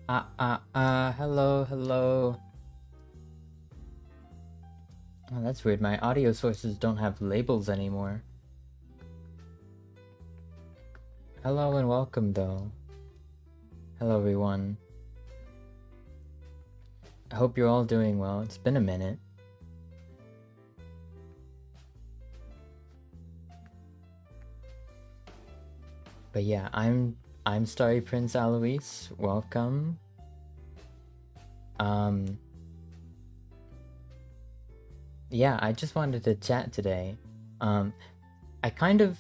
Hello, hello. Oh, that's weird. My audio sources don't have labels anymore. Hello and welcome, though. Hello, everyone. I hope you're all doing well. It's been a minute. But yeah, I'm Starry Prince Alois. Welcome. Yeah, I just wanted to chat today. I kind of,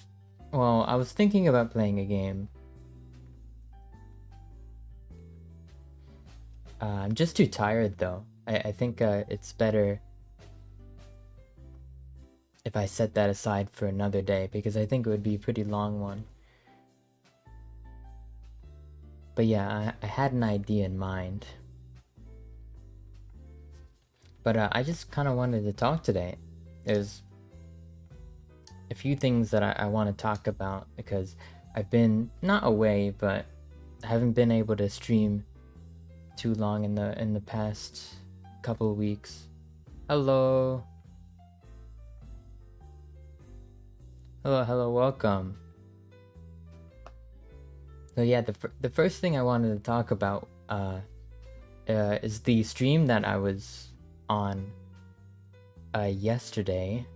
well, I was thinking about playing a game. I'm just too tired though. I think it's better if I set that aside for another day because I think it would be a pretty long one. But yeah, I had an idea in mind. But I just kind of wanted to talk today. There's a few things that I want to talk about because I've been not away, but I haven't been able to stream too long in the past couple of weeks. Hello. Hello, welcome. So yeah, the first thing I wanted to talk about is the stream that I was on yesterday.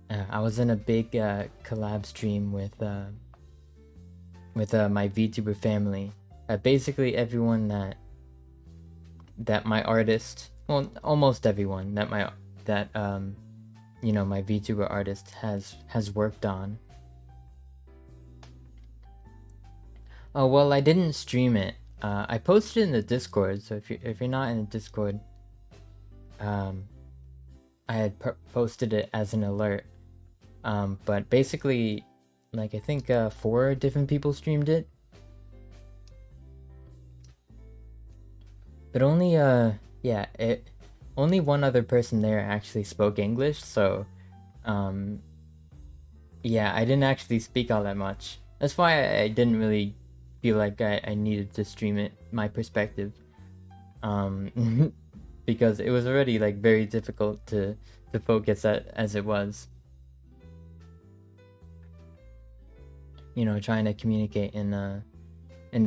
I was in a big collab stream with my VTuber family. Basically everyone that my artist, well, almost everyone that my VTuber artist has worked on. Oh well, I didn't stream it. I posted it in the Discord, so if you're not in the Discord, I had posted it as an alert. But basically, like I think 4 different people streamed it, but only only one other person there actually spoke English. So, yeah, I didn't actually speak all that much. That's why I didn't really feel like I needed to stream it, my perspective, because it was already like very difficult to focus as it was, trying to communicate in a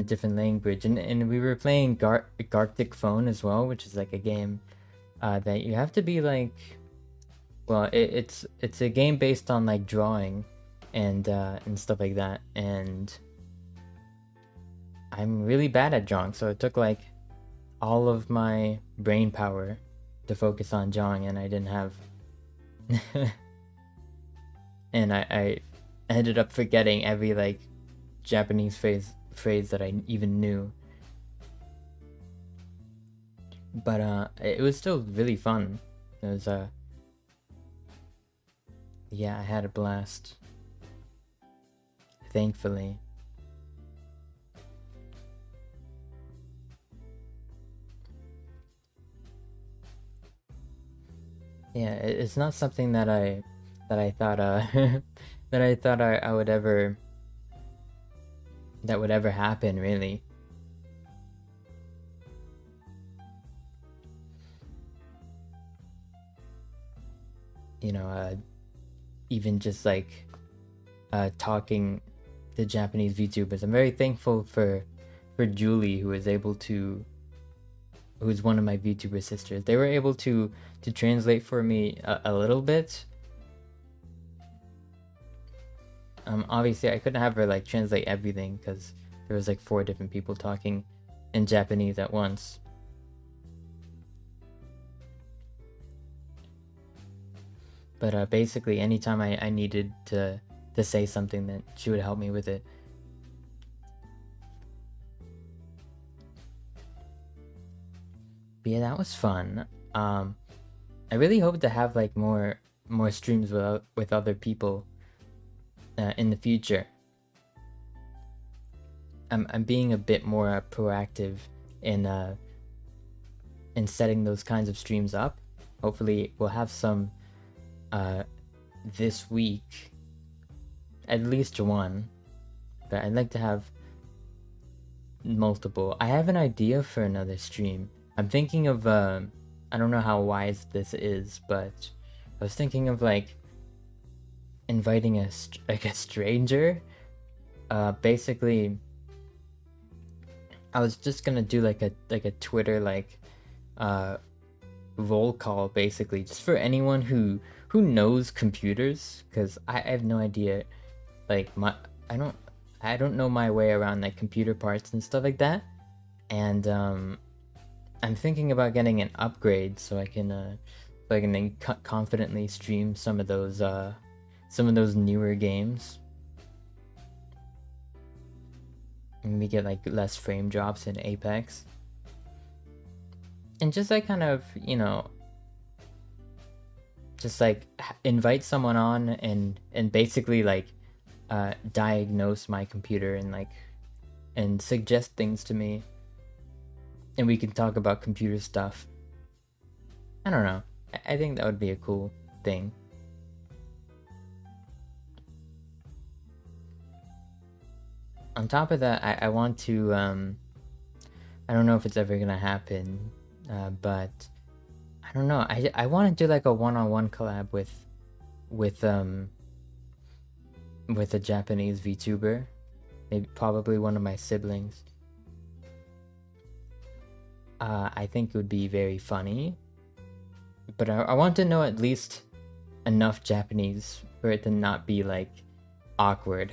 different language, and we were playing Gartic Phone as well, which is like a game that you have to be like, well, it's a game based on like drawing and stuff like that, and I'm really bad at drawing, so it took like all of my brain power to focus on drawing, and I didn't have and I ended up forgetting every like Japanese phrase that I even knew. But it was still really fun. It was yeah, I had a blast, thankfully. Yeah, it's not something that I thought that I thought I would ever that would ever happen, really. Even just like talking to Japanese VTubers. I'm very thankful for Julie, who's one of my VTuber sisters. They were able to translate for me a little bit. Obviously I couldn't have her like translate everything because there was like 4 different people talking in Japanese at once. But basically anytime I needed to say something, then she would help me with it. But yeah, that was fun. I really hope to have like more streams with other people in the future. I'm being a bit more proactive in setting those kinds of streams up. Hopefully we'll have some this week, at least one. But I'd like to have multiple. I have an idea for another stream. I'm thinking of I don't know how wise this is, but I was thinking of like inviting a stranger. Basically, I was just gonna do like a Twitter roll call, basically, just for anyone who knows computers, because I have no idea. Like I don't know my way around like computer parts and stuff like that, and I'm thinking about getting an upgrade so I can confidently stream some of those newer games. And we get like less frame drops in Apex. And just like kind of, just like invite someone on and basically like diagnose my computer and suggest things to me. And we can talk about computer stuff. I don't know. I think that would be a cool thing. On top of that, I want to, I don't know if it's ever gonna happen, but I don't know. I want to do like a one-on-one collab with a Japanese VTuber, maybe probably one of my siblings. I think it would be very funny, but I want to know at least enough Japanese for it to not be like awkward.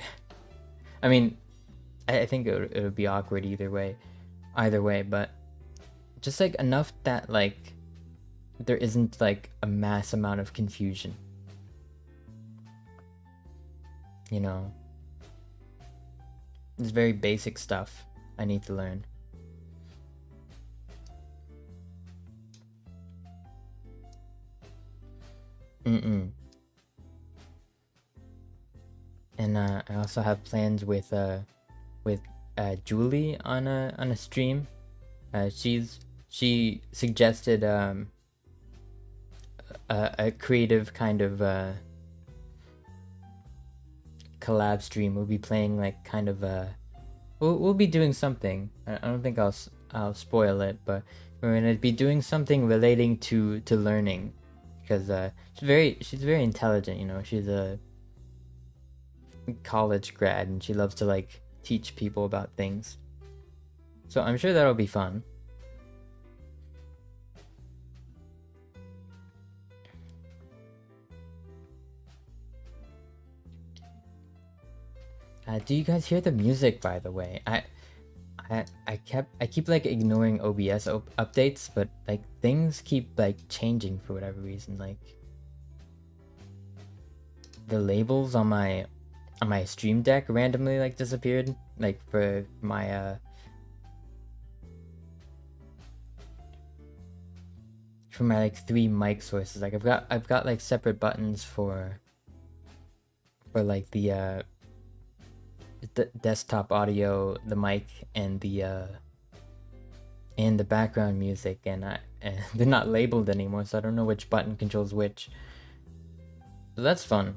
I mean, I think it would be awkward either way, but just like enough that like there isn't like a mass amount of confusion. You know, it's very basic stuff I need to learn. And I also have plans with Julie on a stream. She suggested a creative kind of collab stream. We'll be playing like kind of we'll be doing something. I don't think I'll spoil it, but we're gonna be doing something relating to learning, because she's very intelligent. You know, she's a college grad and she loves to like teach people about things. So I'm sure that'll be fun. Do you guys hear the music, by the way? I keep like ignoring OBS updates, but like things keep like changing for whatever reason. Like the labels on my stream deck randomly like disappeared, like for my like 3 mic sources. Like I've got like separate buttons for like the desktop audio, the mic, and the background music, and they're not labeled anymore, so I don't know which button controls which. So that's fun.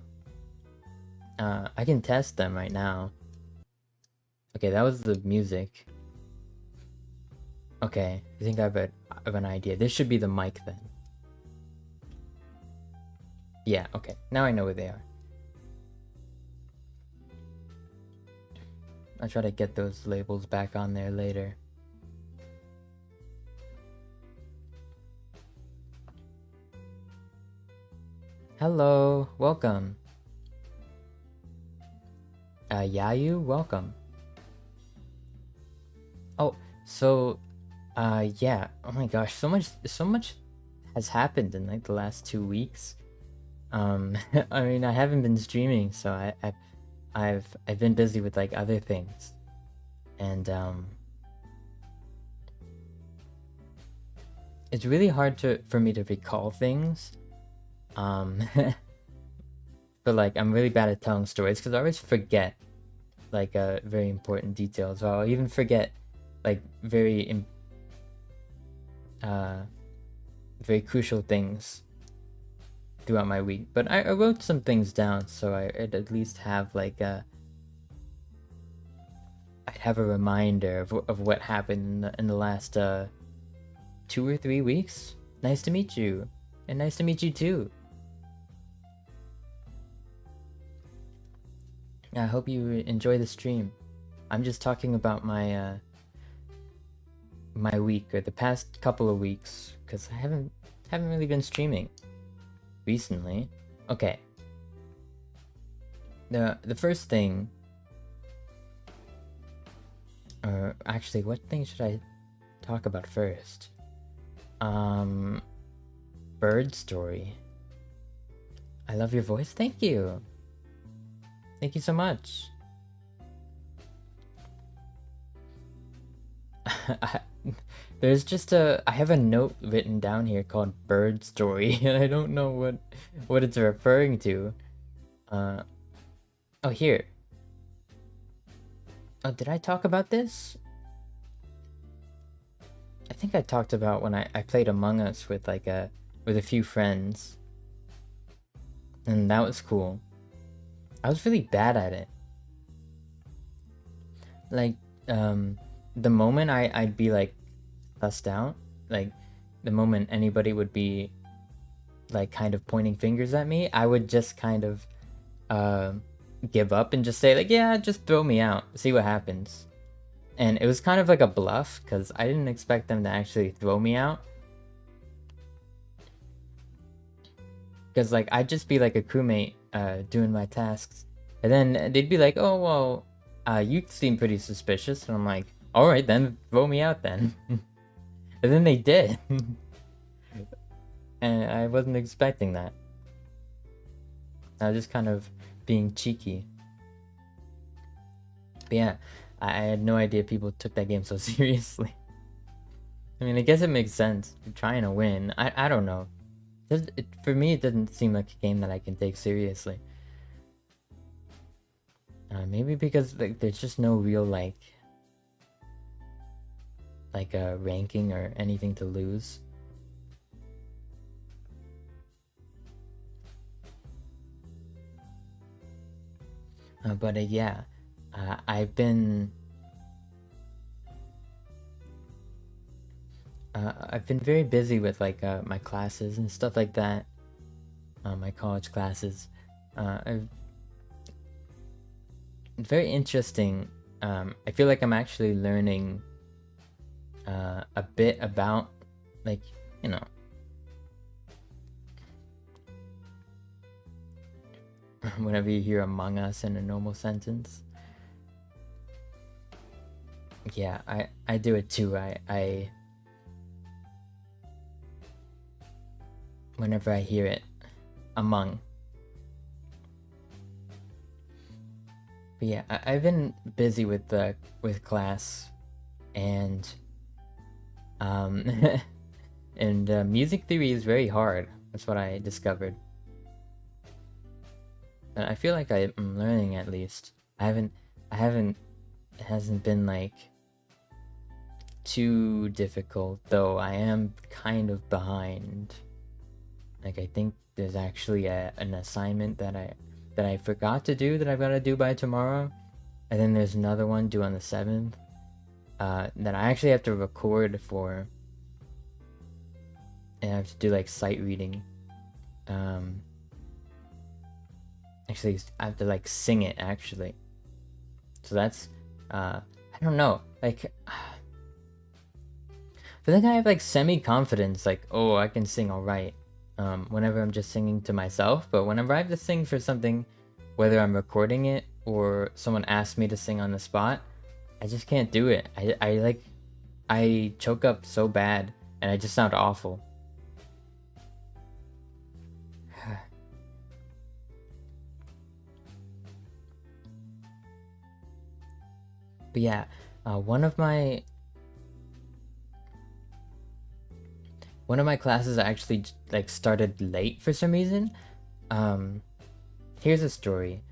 I can test them right now. Okay, that was the music. Okay, I think I have an idea. This should be the mic then. Yeah, okay. Now I know where they are. I'll try to get those labels back on there later. Hello, welcome. Yayu, welcome. Oh, so, yeah. Oh my gosh, so much has happened in like the last 2 weeks. I mean, I haven't been streaming, so I've been busy with like other things, and it's really hard for me to recall things. But like I'm really bad at telling stories because I always forget like very important details, or I'll even forget like very crucial things throughout my week. But I wrote some things down, so I'd at least have like I have a reminder of what happened in the last 2 or 3 weeks. Nice to meet you, and nice to meet you too. I hope you enjoy the stream. I'm just talking about my my week, or the past couple of weeks, because I haven't really been streaming recently. Okay. The first thing, or actually, what thing should I talk about first? Bird story. I love your voice. Thank you. Thank you so much. There's just I have a note written down here called bird story, and I don't know what it's referring to. Oh, here. Oh, did I talk about this? I think I talked about when I played Among Us with a few friends. And that was cool. I was really bad at it. Like, the moment I'd be like sussed out, like the moment anybody would be like kind of pointing fingers at me, I would just kind of give up and just say like, yeah, just throw me out, see what happens. And it was kind of like a bluff, because I didn't expect them to actually throw me out. Because like I'd just be like a crewmate doing my tasks, and then they'd be like, oh well, you seem pretty suspicious, and I'm like, alright then, throw me out then. And then they did. And I wasn't expecting that. I was just kind of being cheeky. But yeah, I had no idea people took that game so seriously. I mean, I guess it makes sense. You're trying to win. I don't know. For me, it doesn't seem like a game that I can take seriously. Maybe because like there's just no real like a ranking or anything to lose. But yeah, I've been very busy with like my classes and stuff like that. My college classes. Very interesting. I feel like I'm actually learning a bit about, like, you know, whenever you hear Among Us in a normal sentence. Yeah, I do it too. I whenever I hear it, among. But yeah, I've been busy with class, and and music theory is very hard. That's what I discovered. And I feel like I'm learning, at least. It hasn't been like too difficult, though I am kind of behind. Like, I think there's actually an assignment that I forgot to do that I've got to do by tomorrow, and then there's another one due on the 7th that I actually have to record for, and I have to do like sight reading. Actually, I have to like sing it, actually. So that's I don't know, like I feel like I have like semi-confidence, like, oh, I can sing all right whenever I'm just singing to myself, but whenever I have to sing for something, whether I'm recording it or someone asks me to sing on the spot, I just can't do it. I choke up so bad, and I just sound awful. But yeah, one of my classes actually like started late for some reason. Here's a story.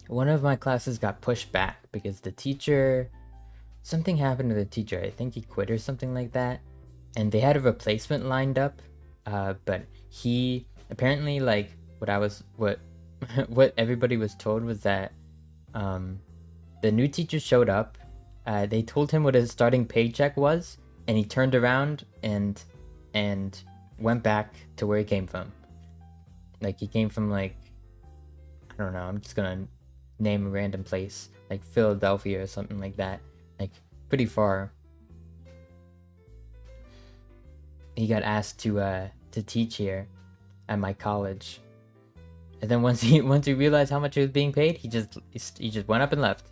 One of my classes got pushed back because something happened to the teacher. I think he quit or something like that, and they had a replacement lined up. But he apparently, like, what everybody was told was that the new teacher showed up. They told him what his starting paycheck was, and he turned around and went back to where he came from. Like, he came from, like, I don't know, I'm just gonna name a random place, like Philadelphia or something like that, like pretty far. He got asked to teach here at my college, and then once he realized how much he was being paid, he just went up and left.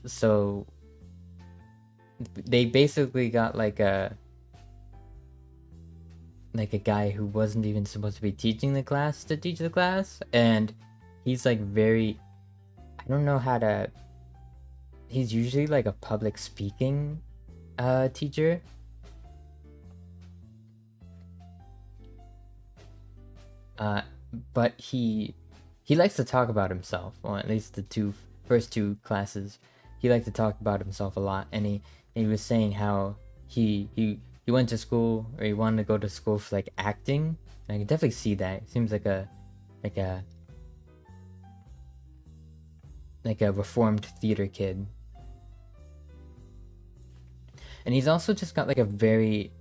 So they basically got like a guy who wasn't even supposed to be teaching the class to teach the class, and he's like very, I don't know how to, he's usually like a public speaking teacher. But he likes to talk about himself, or at least the first two classes. He liked to talk about himself a lot, and he was saying how he went to school, or he wanted to go to school for like acting. And I can definitely see that. It seems like a reformed theater kid. And he's also just got like a very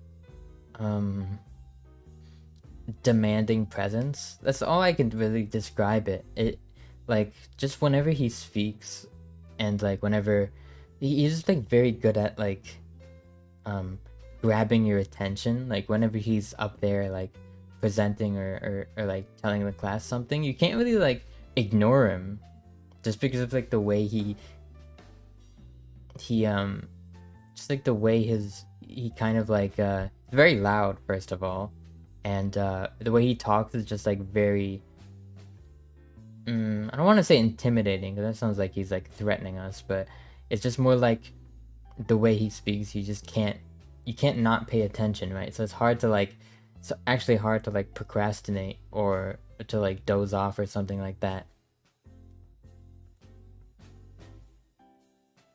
demanding presence. That's all I can really describe it. It, like, just whenever he speaks, and like whenever he's just like very good at like grabbing your attention. Like whenever he's up there like presenting or like telling the class something, you can't really like ignore him, just because of like the way he just like the way he kind of like very loud, first of all, and the way he talks is just like very I don't want to say intimidating, because that sounds like he's like threatening us, but it's just more like the way he speaks. You can't not pay attention, right? So it's actually hard to like procrastinate or to like doze off or something like that.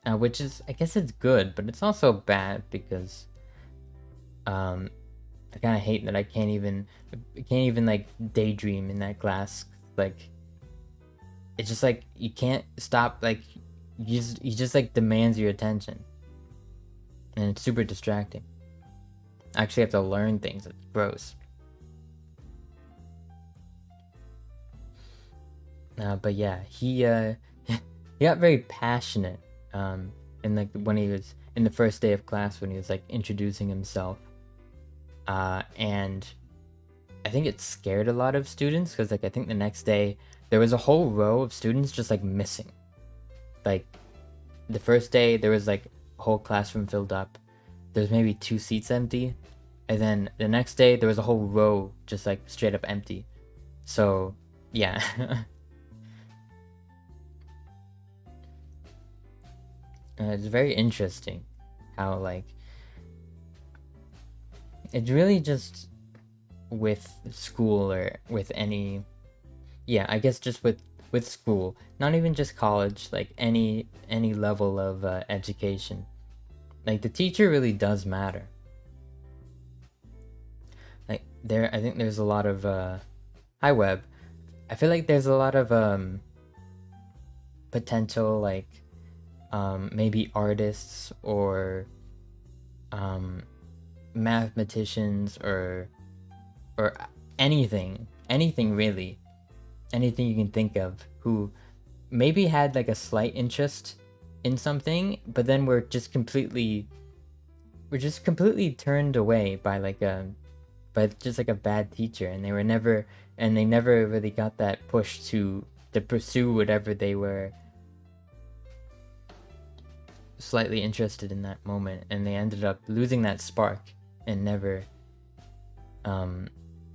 Which is, I guess it's good, but it's also bad because I kind of hate that I can't even like daydream in that class. Like, it's just like you can't stop, like he just like demands your attention, and it's super distracting. I actually have to learn things. It's gross. But yeah, he got very passionate in like when he was in the first day of class, when he was like introducing himself, and I think it scared a lot of students, because like I think the next day there was a whole row of students just like missing. Like the first day there was like a whole classroom filled up, there's maybe 2 seats empty, and then the next day there was a whole row just like straight up empty. So yeah. It's very interesting how like it's really just with school, or with any, yeah, I guess just with school, not even just college, like any level of education, like the teacher really does matter. Like I think there's a lot of hi Web, I feel like there's a lot of potential like maybe artists or mathematicians or anything really, anything you can think of, who maybe had like a slight interest in something, but then we're just completely turned away by like a bad teacher, and they never really got that push to pursue whatever they were slightly interested in that moment, and they ended up losing that spark and never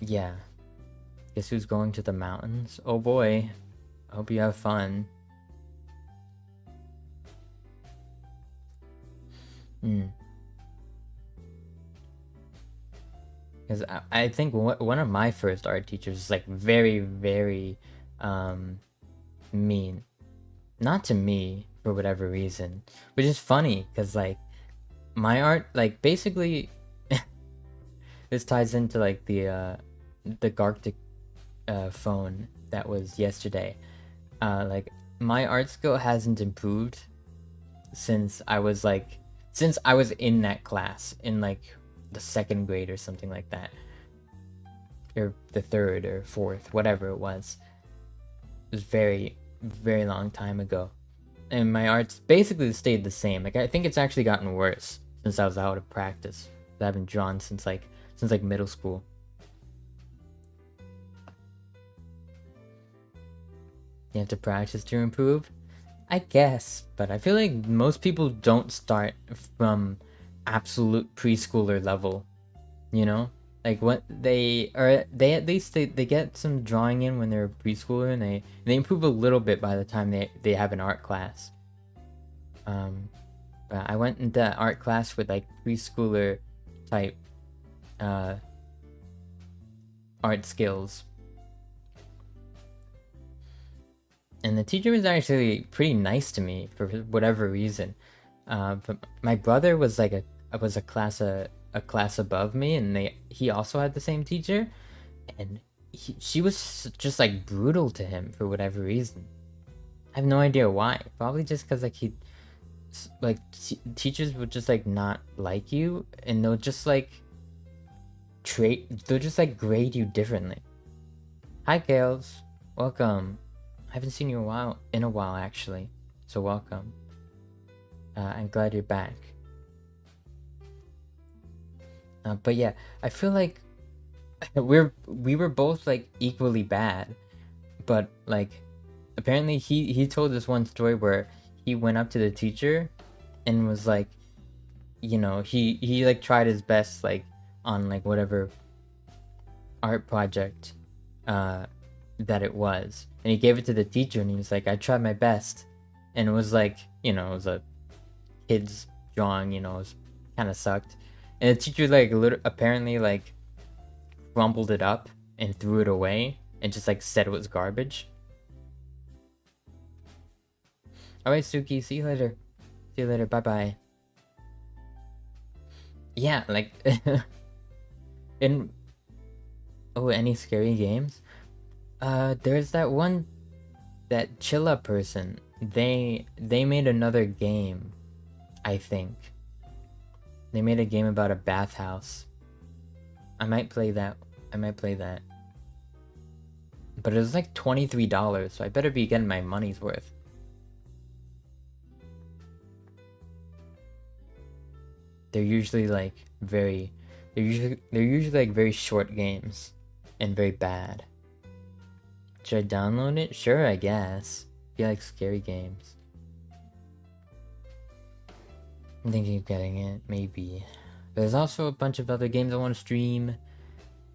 yeah. Guess who's going to the mountains? Oh boy, I hope you have fun. Because I think one of my first art teachers was like very, very mean, not to me for whatever reason, which is funny because like my art, like basically this ties into like the Garctic phone that was yesterday. Like my art skill hasn't improved since I was in that class in like the 2nd grade or something like that, or the 3rd or 4th, whatever it was. It was very, very long time ago, and my art's basically stayed the same. Like, I think it's actually gotten worse since I was out of practice. I haven't drawn since like middle school. You have to practice to improve, I guess, but I feel like most people don't start from absolute preschooler level, you know? Like, what they at least they get some drawing in when they're a preschooler, and they improve a little bit by the time they have an art class. But I went into art class with like preschooler type art skills. And the teacher was actually pretty nice to me for whatever reason. But my brother was like a class above me, and he also had the same teacher, and she was just like brutal to him for whatever reason. I have no idea why. Probably just because like teachers would just like not like you, and they'll just like grade you differently. Hi, Kales. Welcome. I haven't seen you in a while actually, so welcome. I'm glad you're back. But yeah, I feel like we were both like equally bad, but like apparently he told this one story where he went up to the teacher and was like, you know, he like tried his best like on like whatever art project that it was, and he gave it to the teacher, and he was like, I tried my best, and it was like, you know, it was a kid's drawing, you know, it was kind of sucked, and the teacher like apparently like crumpled it up and threw it away and just like said it was garbage. All right, Suki, see you later, bye bye. Yeah, like in any scary games? There's that one, that Chilla person. They made another game, I think. They made a game about a bathhouse. I might play that. But it was like $23, so I better be getting my money's worth. They're usually like very short games and very bad. Should I download it? Sure, I guess. If you like scary games. I'm thinking of getting it, maybe. There's also a bunch of other games I want to stream,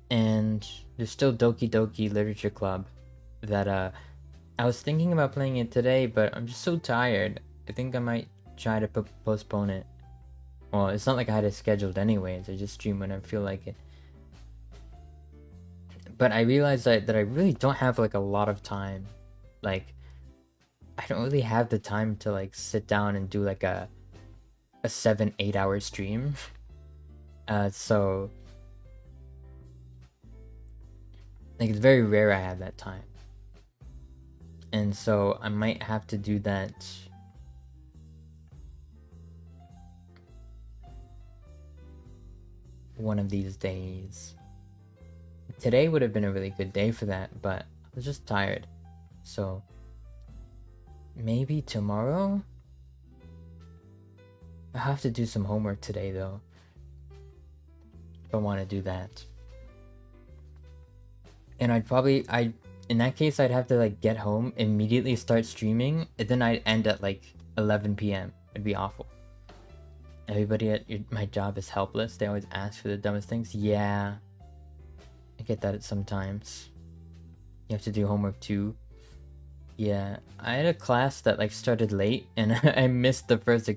and there's still Doki Doki Literature Club that I was thinking about playing it today, but I'm just so tired. I think I might try to postpone it. Well, it's not like I had it scheduled anyways. I just stream when I feel like it. But I realized that I really don't have like a lot of time. Like, I don't really have the time to like sit down and do like a 7-8 hour stream. So like it's very rare I have that time. And so I might have to do that one of these days. Today would have been a really good day for that, but I was just tired. So maybe tomorrow? I have to do some homework today though, if I want to do that. And in that case, I'd have to like get home, immediately start streaming, and then I'd end at like 11 p.m. It'd be awful. Everybody at my job is helpless. They always ask for the dumbest things. Yeah, I get that sometimes. You have to do homework too. Yeah, I had a class that like started late, and I missed the first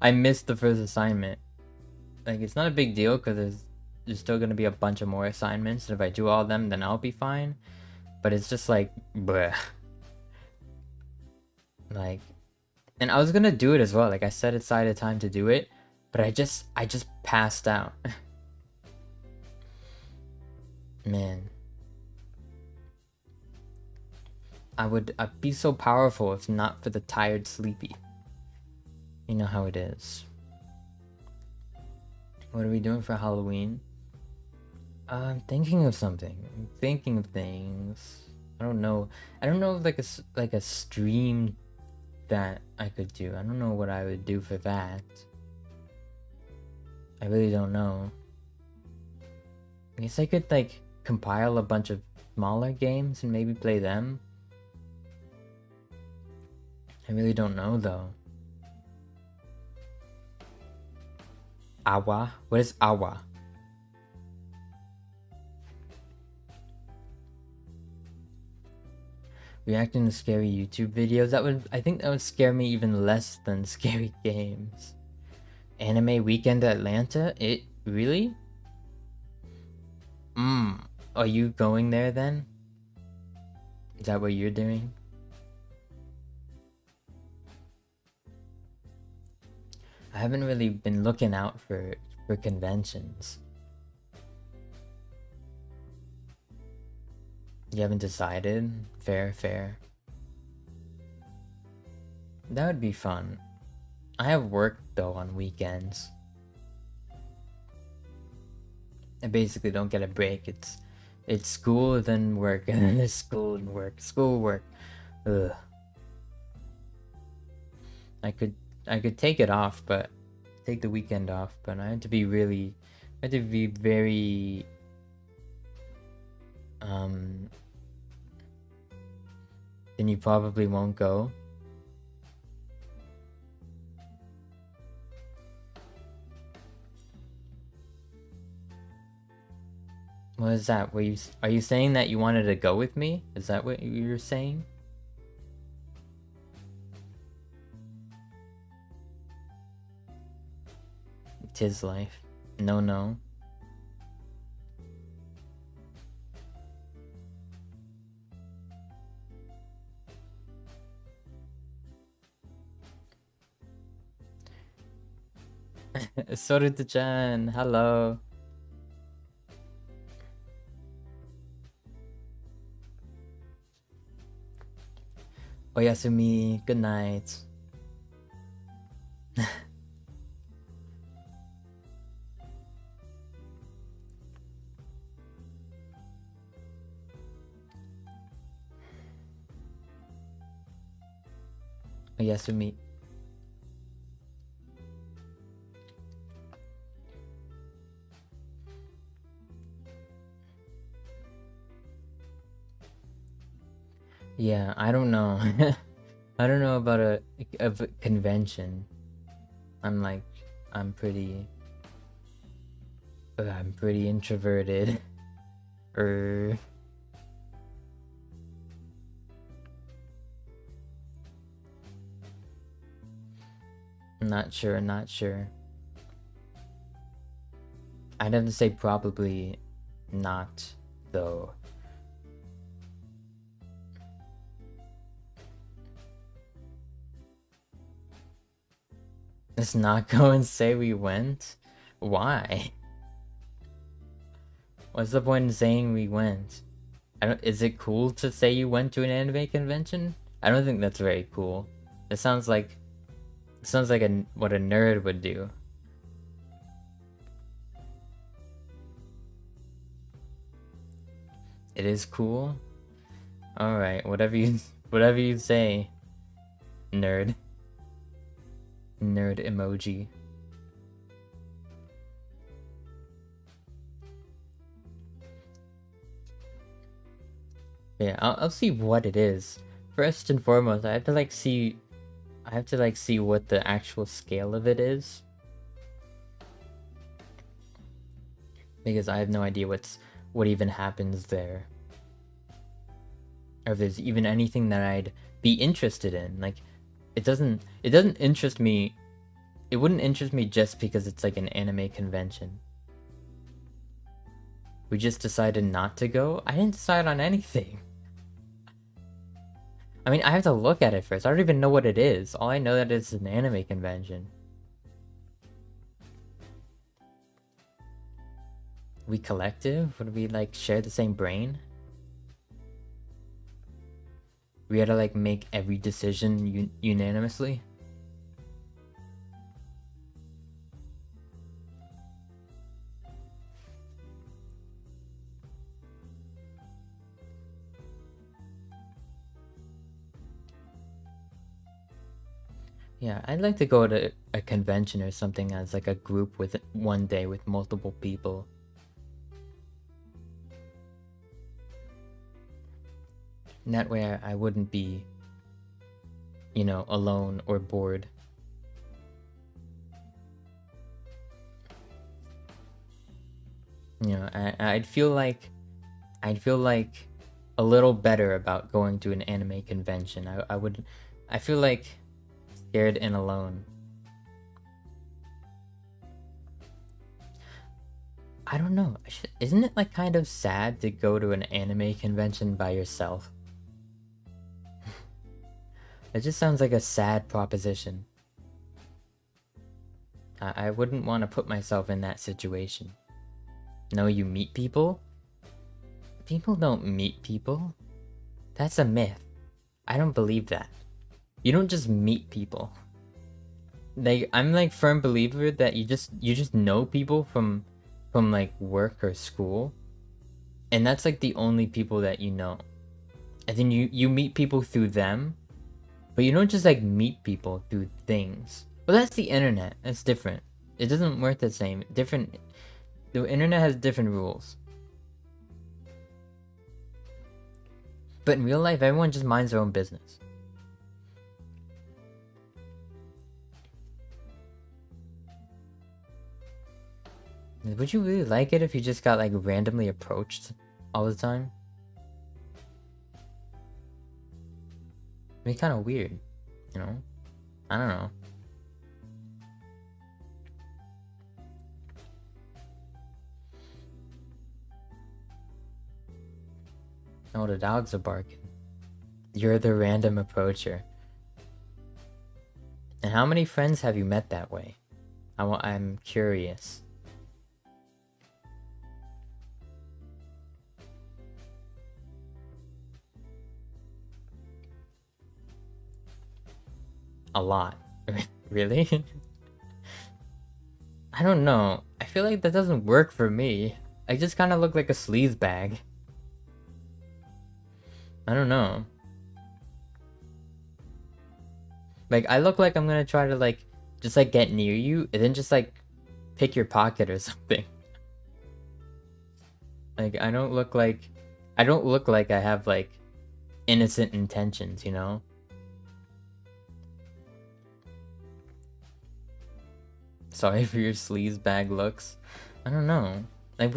assignment. Like, it's not a big deal because there's still gonna be a bunch of more assignments, and if I do all of them, then I'll be fine. But it's just like, bleh. Like, and I was gonna do it as well. Like, I set aside a time to do it, but I just passed out. Man. I'd be so powerful if not for the tired sleepy. You know how it is. What are we doing for Halloween? I'm thinking of something. I'm thinking of things. I don't know. I don't know if like a stream that I could do. I don't know what I would do for that. I really don't know. I guess I could like compile a bunch of smaller games and maybe play them. I really don't know though. Awa? What is awa? Reacting to scary YouTube videos? I think that would scare me even less than scary games. Anime Weekend Atlanta? It really? Are you going there then? Is that what you're doing? I haven't really been looking out for conventions. You haven't decided? Fair, fair. That would be fun. I have work though on weekends. I basically don't get a break. It's school, then work, and then it's school and work. School, work. Ugh. I could take it off, but take the weekend off, but I had to be really, I had to be very then you probably won't go. What is that? Are you saying that you wanted to go with me? Is that what you're saying? Tis life. No, no. Soruto-chan, hello. Oyasumi, good night. Oyasumi. Yeah, I don't know. I don't know about a convention. I'm pretty introverted. Not sure, not sure. I'd have to say probably not, though. Let's not go and say we went? Why? What's the point in saying we went? Is it cool to say you went to an anime convention? I don't think that's very cool. It sounds like what a nerd would do. It is cool? Alright, whatever you say. Nerd. Nerd emoji. Yeah, I'll see what it is. First and foremost, I have to see what the actual scale of it is. Because I have no idea what even happens there. Or if there's even anything that I'd be interested in. Like, it doesn't interest me. It wouldn't interest me just because it's like an anime convention. We just decided not to go? I didn't decide on anything. I mean, I have to look at it first. I don't even know what it is. All I know that it's an anime convention. We collective? Would we like share the same brain? we had to like make every decision unanimously. Yeah, I'd like to go to a convention or something as like a group with one day with multiple people. And that way I wouldn't be, you know, alone or bored. You know, I'd feel like a little better about going to an anime convention. I feel like scared and alone. I don't know. Isn't it like kind of sad to go to an anime convention by yourself? It just sounds like a sad proposition. I wouldn't want to put myself in that situation. No, you meet people? People don't meet people. That's a myth. I don't believe that. You don't just meet people. Like, I'm like firm believer that you just know people from like work or school, and that's like the only people that you know. And then you meet people through them, but you don't just like meet people through things. Well, that's the internet. That's different. It doesn't work the same. Different. The internet has different rules. But in real life, everyone just minds their own business. Would you really like it if you just got like randomly approached all the time? It'd be kind of weird, you know? I don't know. Oh, the dogs are barking. You're the random approacher. And how many friends have you met that way? I'm curious. A lot. Really? I don't know. I feel like that doesn't work for me. I just kind of look like a sleaze bag. I don't know. Like, I look like I'm gonna try to like just like get near you and then just like pick your pocket or something. Like, I don't look like I have like innocent intentions, you know? Sorry for your sleaze bag looks. I don't know. Like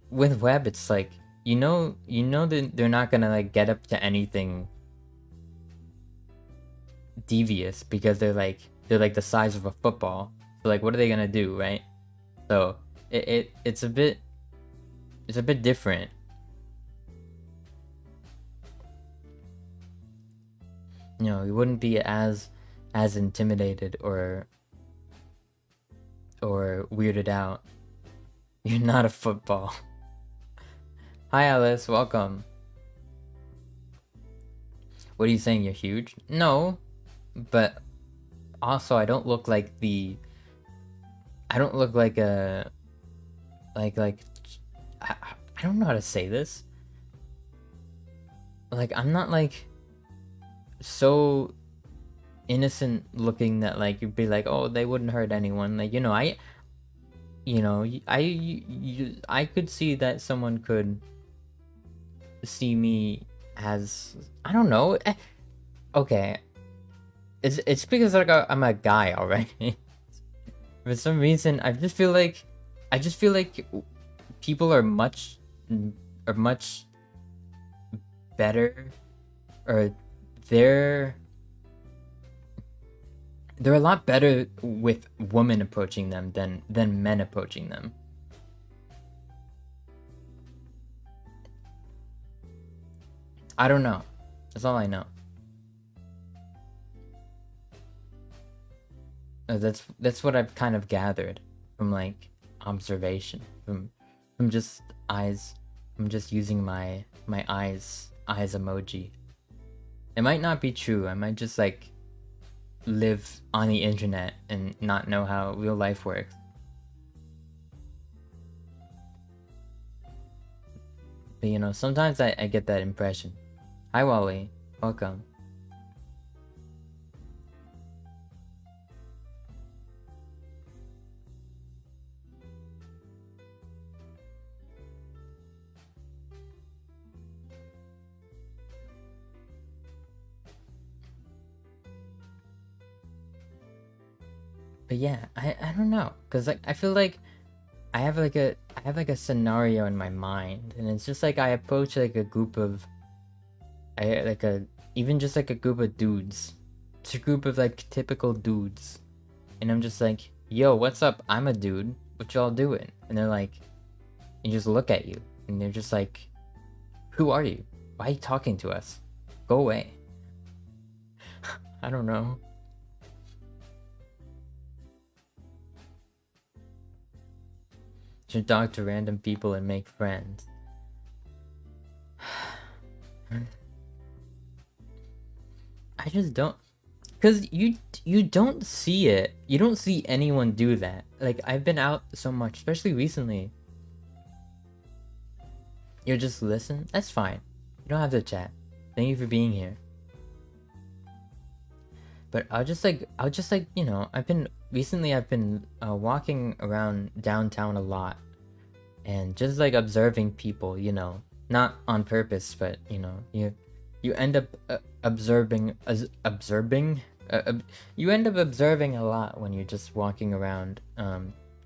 with web, it's like you know that they're not gonna like get up to anything devious because they're like the size of a football. So like, what are they gonna do, right? So it's a bit different. You know, you wouldn't be as intimidated or weirded out. You're not a football. Hi Alice, welcome. What are you saying? You're huge? No, but also I don't look like a I don't know how to say this. Like, I'm not like so innocent looking that like you'd be like, oh, they wouldn't hurt anyone. Like, you know, I could see that someone could see me as, I don't know. Okay, it's because like I'm a guy already. For some reason, I just feel like people are much better, or they're a lot better with women approaching them than men approaching them. I don't know. That's all I know. That's what I've kind of gathered from like observation, from just eyes. I'm just using my eyes emoji. It might not be true. I might just like live on the internet and not know how real life works. But you know, sometimes I get that impression. Hi Wally, welcome. But yeah, I don't know, cause like I feel like I have like a scenario in my mind, and it's just like I approach like a group of even just like a group of dudes. It's a group of like typical dudes, and I'm just like, yo, what's up? I'm a dude. What y'all doing? And they're like, and just look at you, and they're just like, who are you? Why are you talking to us? Go away. I don't know. Should talk to random people and make friends. I just don't, cause you don't see it. You don't see anyone do that. Like I've been out so much, especially recently. You just listen. That's fine. You don't have to chat. Thank you for being here. But I'll just like you know, I've been walking around downtown a lot, and just like observing people, you know, not on purpose, but you know, you end up observing you end up observing a lot when you're just walking around,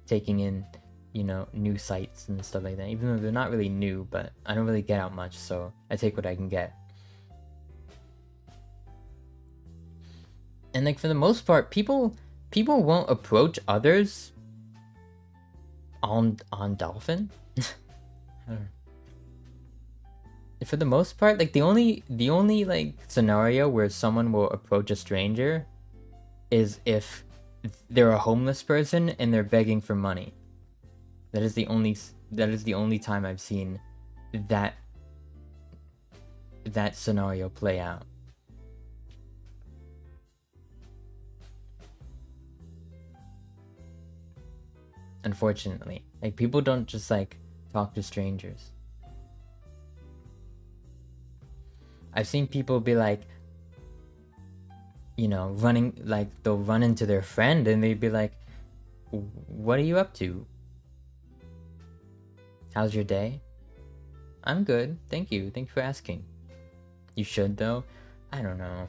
taking in, you know, new sights and stuff like that, even though they're not really new, but I don't really get out much, so I take what I can get. And like for the most part, people won't approach others on Dolphin. For the most part, like the only like scenario where someone will approach a stranger is if they're a homeless person and they're begging for money. That is the only time I've seen that scenario play out. Unfortunately, like people don't just like talk to strangers. I've seen people be like, you know, running, like they'll run into their friend and they'd be like, what are you up to? How's your day? I'm good, thank you for asking. You should though. I don't know.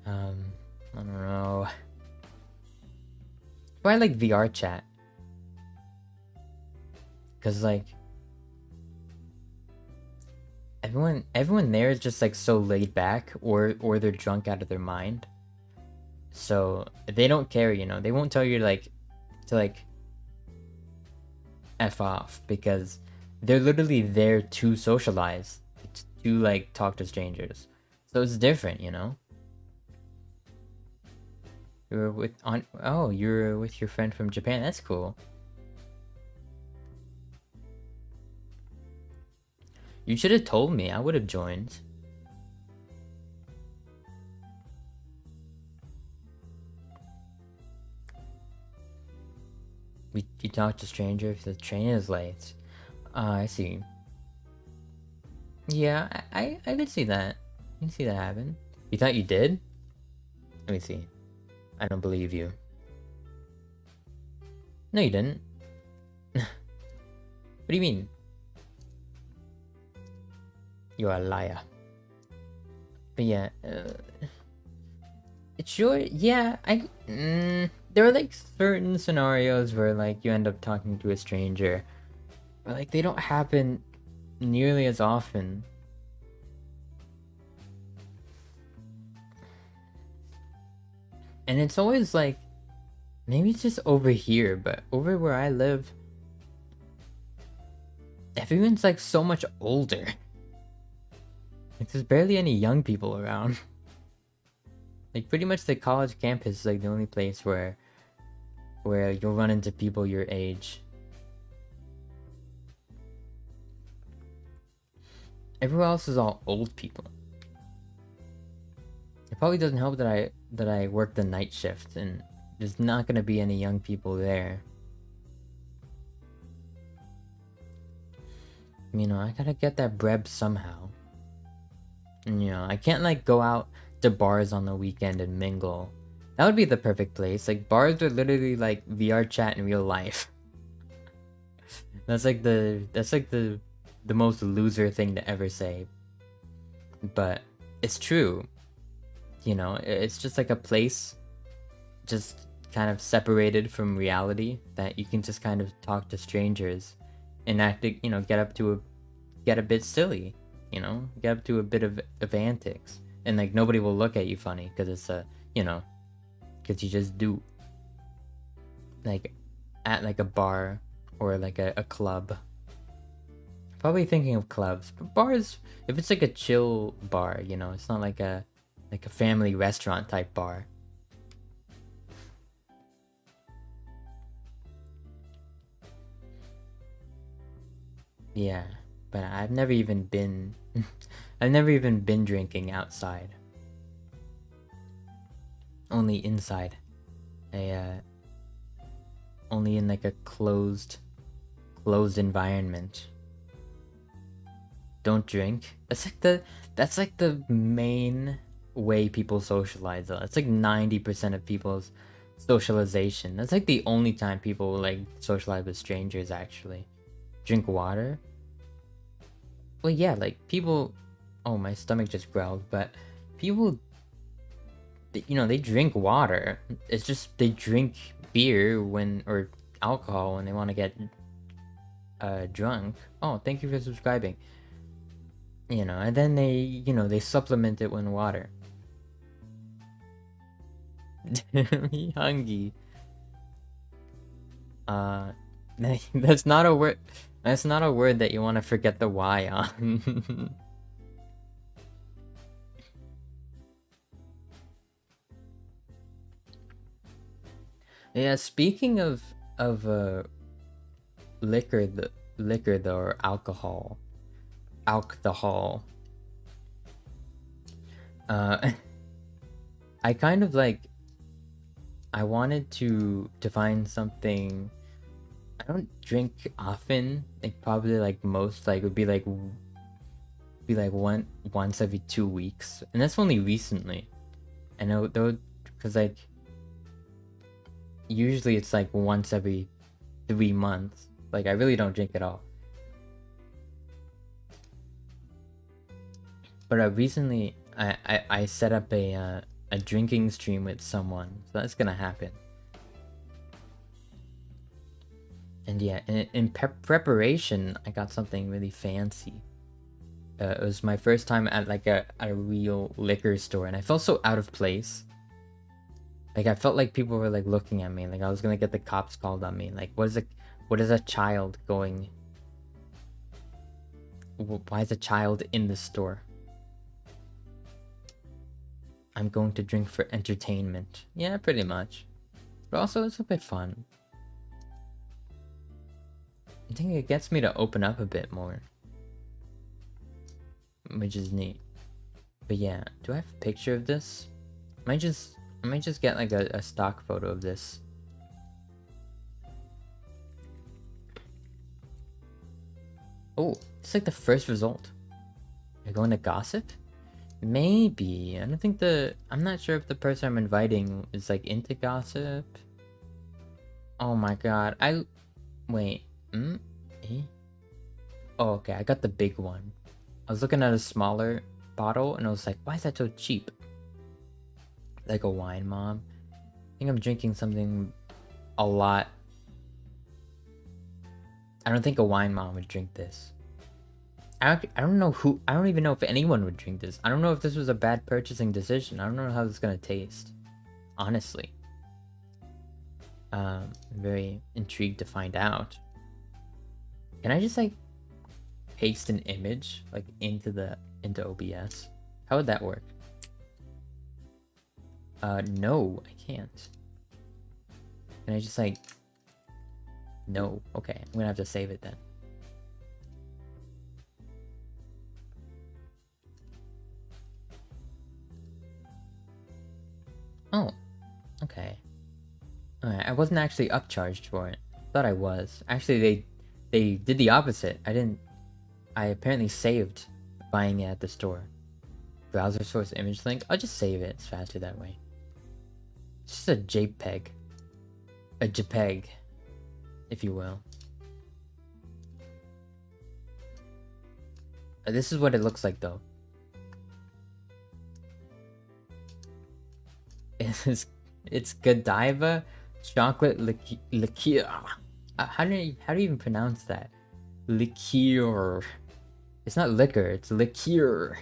I don't know. But I like VR chat. Cause like everyone there is just like so laid back, or they're drunk out of their mind. So they don't care, you know. They won't tell you to F off, because they're literally there to socialize, to like talk to strangers. So it's different, you know. You're with your friend from Japan. That's cool. You should have told me. I would have joined. You talk to stranger if the train is late. I see. Yeah, I could see that. I can see that happen. You thought you did? Let me see. I don't believe you. No, you didn't. What do you mean? You're a liar. But yeah, it's sure. Yeah, there are like certain scenarios where like you end up talking to a stranger, but like they don't happen nearly as often. And it's always like, maybe it's just over here, but over where I live, everyone's like so much older. Like there's barely any young people around. Like pretty much the college campus is like the only place where you'll run into people your age. Everywhere else is all old people. It probably doesn't help that I work the night shift and there's not gonna be any young people there. You know, I gotta get that bread somehow. And, you know, I can't like go out to bars on the weekend and mingle. That would be the perfect place. Like bars are literally like VR chat in real life. That's like the most loser thing to ever say. But it's true. You know, it's just like a place just kind of separated from reality that you can just kind of talk to strangers and act, you know, get a bit silly, you know, get up to a bit of antics, and like nobody will look at you funny because it's you know, because you just do. Like at like a bar or like a club. Probably thinking of clubs, but bars, if it's like a chill bar, you know, it's not like a family restaurant type bar. Yeah, but I've never even been I've never even been drinking outside. Only inside. Only in like a closed environment. Don't drink. That's like the main way people socialize though. It's like 90% of people's socialization. That's like the only time people will like socialize with strangers actually. Drink water? Well yeah, like people, oh my stomach just growled, but people, you know, they drink water. It's just they drink beer or alcohol when they want to get drunk. Oh, thank you for subscribing. You know, and then they, you know, they supplement it with water. Me hungry. That's not a word. That's not a word that you want to forget the Y on. Yeah, speaking of liquor, though, or alcohol. I kind of like, I wanted to find something. I don't drink often. Like probably like most like would be like once every 2 weeks, and that's only recently. I know though, because like usually it's like once every 3 months. Like I really don't drink at all. But recently I set up a drinking stream with someone, so that's gonna happen. And yeah, in preparation, I got something really fancy. It was my first time at like a real liquor store, and I felt so out of place. Like I felt like people were like looking at me, like I was gonna get the cops called on me. Like what is a child going? Why is a child in the store? I'm going to drink for entertainment. Yeah, pretty much. But also it's a bit fun. I think it gets me to open up a bit more, which is neat. But yeah, do I have a picture of this? I might just get like a stock photo of this. Oh, it's like the first result. You're going to gossip? Maybe. I don't think I'm not sure if the person I'm inviting is like into gossip. Oh my god. Wait. Eh? Oh, okay. I got the big one. I was looking at a smaller bottle and I was like, why is that so cheap? Like a wine mob. I think I'm drinking something a lot. I don't think a wine mom would drink this. I don't know who. I don't even know if anyone would drink this. I don't know if this was a bad purchasing decision. I don't know how this is gonna taste. Honestly. I'm very intrigued to find out. Can I just like paste an image like into OBS? How would that work? No, I can't. Can I just like... No. Okay, I'm gonna have to save it then. Oh, okay. Alright, I wasn't actually upcharged for it. Thought I was. Actually, they did the opposite. I apparently saved buying it at the store. Browser source image link. I'll just save it. It's faster that way. It's just a JPEG. A JPEG, if you will. This is what it looks like, though. It's Godiva chocolate liqueur. How do you even pronounce that? Liqueur. It's not liquor. It's liqueur.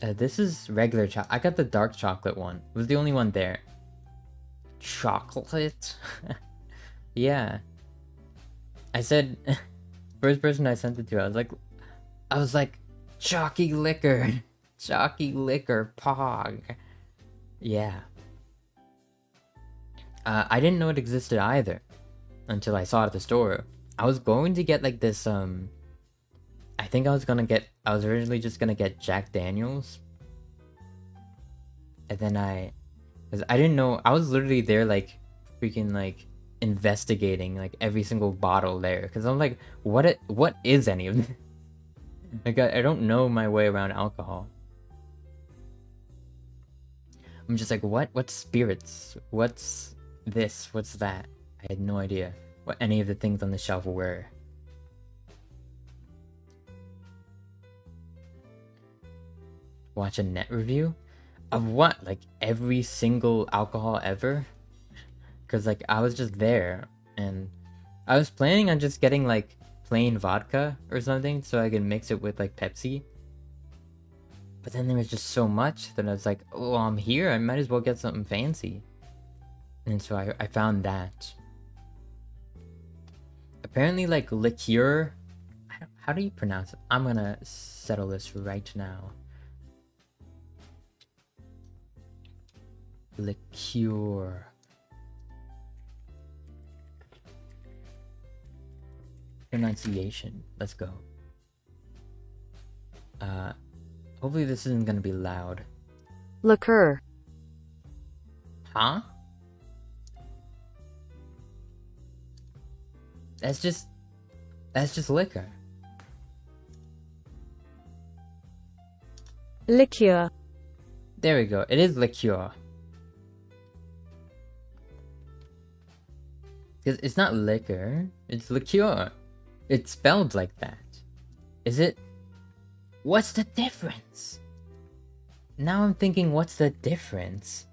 This is regular chocolate. I got the dark chocolate one. It was the only one there. Chocolate? Yeah. I said, first person I sent it to, I was like, chalky liquor. Chalky liquor, pog. Yeah. I didn't know it existed either until I saw it at the store. I was going to get like this, I think I was originally just gonna get Jack Daniels. And then because I didn't know, I was literally there like freaking like investigating like every single bottle there. Because I'm like, what is any of this? Like I don't know my way around alcohol. I'm just like, what spirits? What's this? What's that? I had no idea what any of the things on the shelf were. Watch a net review? Of what? Like every single alcohol ever? Because like I was just there and I was planning on just getting like plain vodka or something so I could mix it with like Pepsi. But then there was just so much that I was like, oh, I'm here. I might as well get something fancy. And so I found that. Apparently, like, liqueur... How do you pronounce it? I'm gonna settle this right now. Liqueur. Pronunciation. Let's go. Hopefully this isn't gonna be loud. Liqueur. Huh? That's just liquor. Liqueur. There we go. It is liqueur. Because it's not liquor, it's liqueur. It's spelled like that. Is it? What's the difference? Now I'm thinking, what's the difference?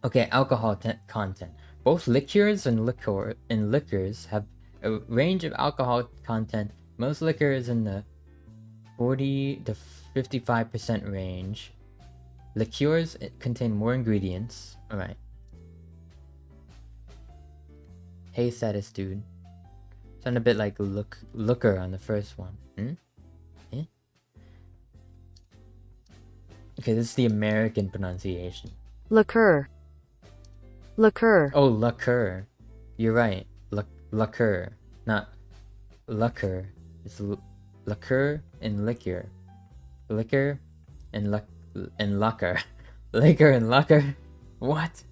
Okay, alcohol content. Both liqueurs and liquors have a range of alcohol content. Most liquor is in the 40 to 55% range. Liqueurs contain more ingredients. Alright. Hey, status dude. Sound a bit like looker on the first one. Eh? Okay, this is the American pronunciation. Liqueur. Liqueur. Oh, liqueur. You're right. Liqueur. Not liquor. It's liqueur and liquor. Liquor and lucker. Liquor and lucker. What?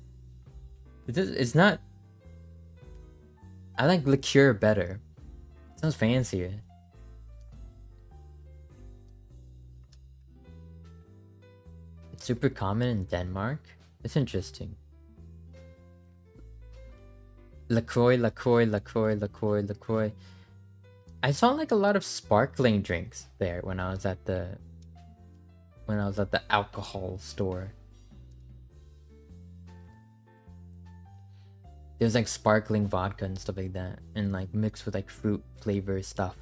It's not... I like liqueur better. It sounds fancier. It's super common in Denmark. It's interesting. LaCroix. I saw like a lot of sparkling drinks there when I was at the alcohol store. There's like sparkling vodka and stuff like that, and like mixed with like fruit flavor stuff.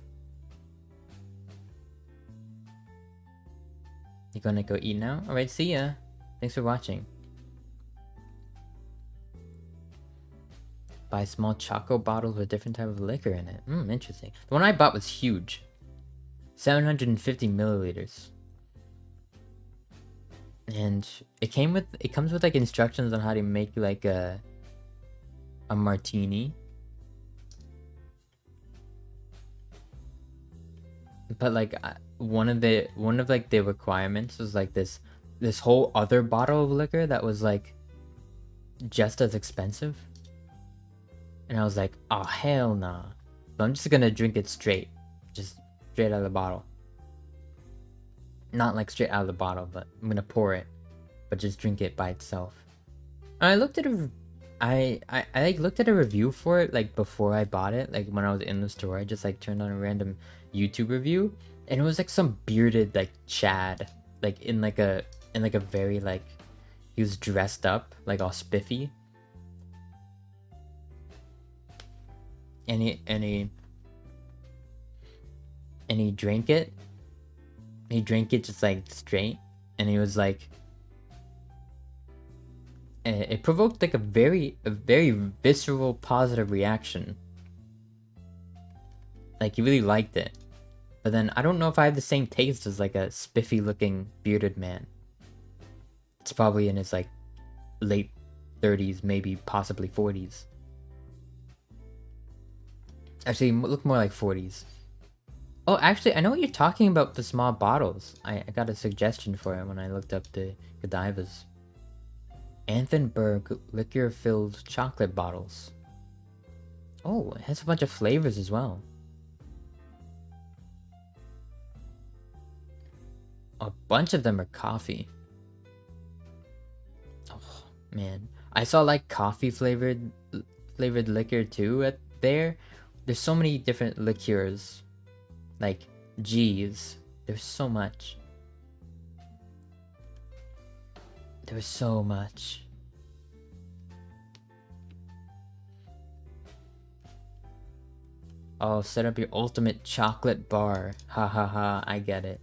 You gonna go eat now? Alright, see ya. Thanks for watching. Buy small choco bottles with different type of liquor in it. Interesting. The one I bought was huge. 750 milliliters. And it comes with like instructions on how to make like a martini. But like one of like the requirements was like this whole other bottle of liquor that was like just as expensive. And I was like, oh hell nah. So I'm just gonna drink it straight. Just straight out of the bottle. Not like straight out of the bottle, but I'm gonna pour it. But just drink it by itself. And I looked at I like looked at a review for it like before I bought it. Like when I was in the store, I just like turned on a random YouTube review. And it was like some bearded like Chad. Like in like a very like, he was dressed up like all spiffy. And he drank it. He drank it just like straight, and he was like, it provoked like a very visceral positive reaction. Like he really liked it. But then I don't know if I have the same taste as like a spiffy looking bearded man. It's probably in his like late 30s, maybe possibly 40s. Actually, look more like 40s. Oh, actually, I know what you're talking about, the small bottles. I got a suggestion for it when I looked up the Godivas. Anthenberg liquor-filled chocolate bottles. Oh, it has a bunch of flavors as well. A bunch of them are coffee. Oh, man. I saw like coffee flavored liquor too there. There's so many different liqueurs. Like, geez, there's so much. There's so much. Oh, set up your ultimate chocolate bar. Ha ha ha, I get it.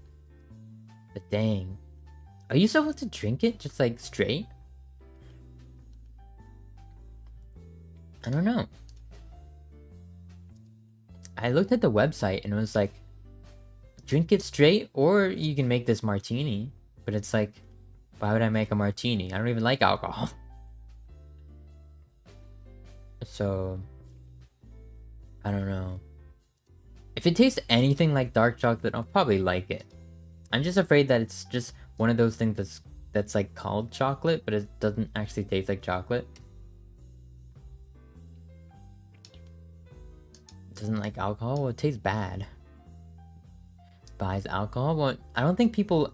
But dang. Are you supposed to drink it just like straight? I don't know. I looked at the website and it was like, drink it straight, or you can make this martini. But it's like, why would I make a martini? I don't even like alcohol. So, I don't know. If it tastes anything like dark chocolate, I'll probably like it. I'm just afraid that it's just one of those things that's like called chocolate, but it doesn't actually taste like chocolate. Doesn't like alcohol? Well, it tastes bad. Buys alcohol? Well, I don't think people...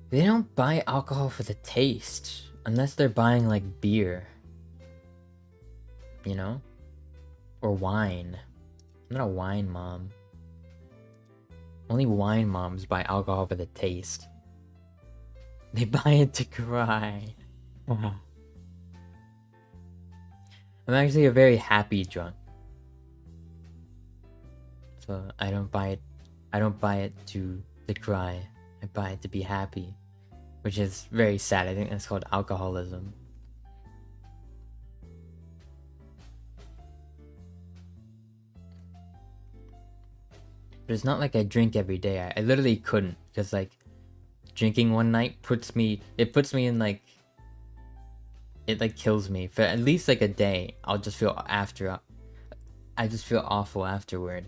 They don't buy alcohol for the taste. Unless they're buying like beer. You know? Or wine. I'm not a wine mom. Only wine moms buy alcohol for the taste. They buy it to cry. I'm actually a very happy drunk. So I don't buy it to cry. I buy it to be happy. Which is very sad. I think that's called alcoholism. But it's not like I drink every day. I literally couldn't, because like drinking one night puts me in like, it like kills me for at least like a day. I just feel awful afterward.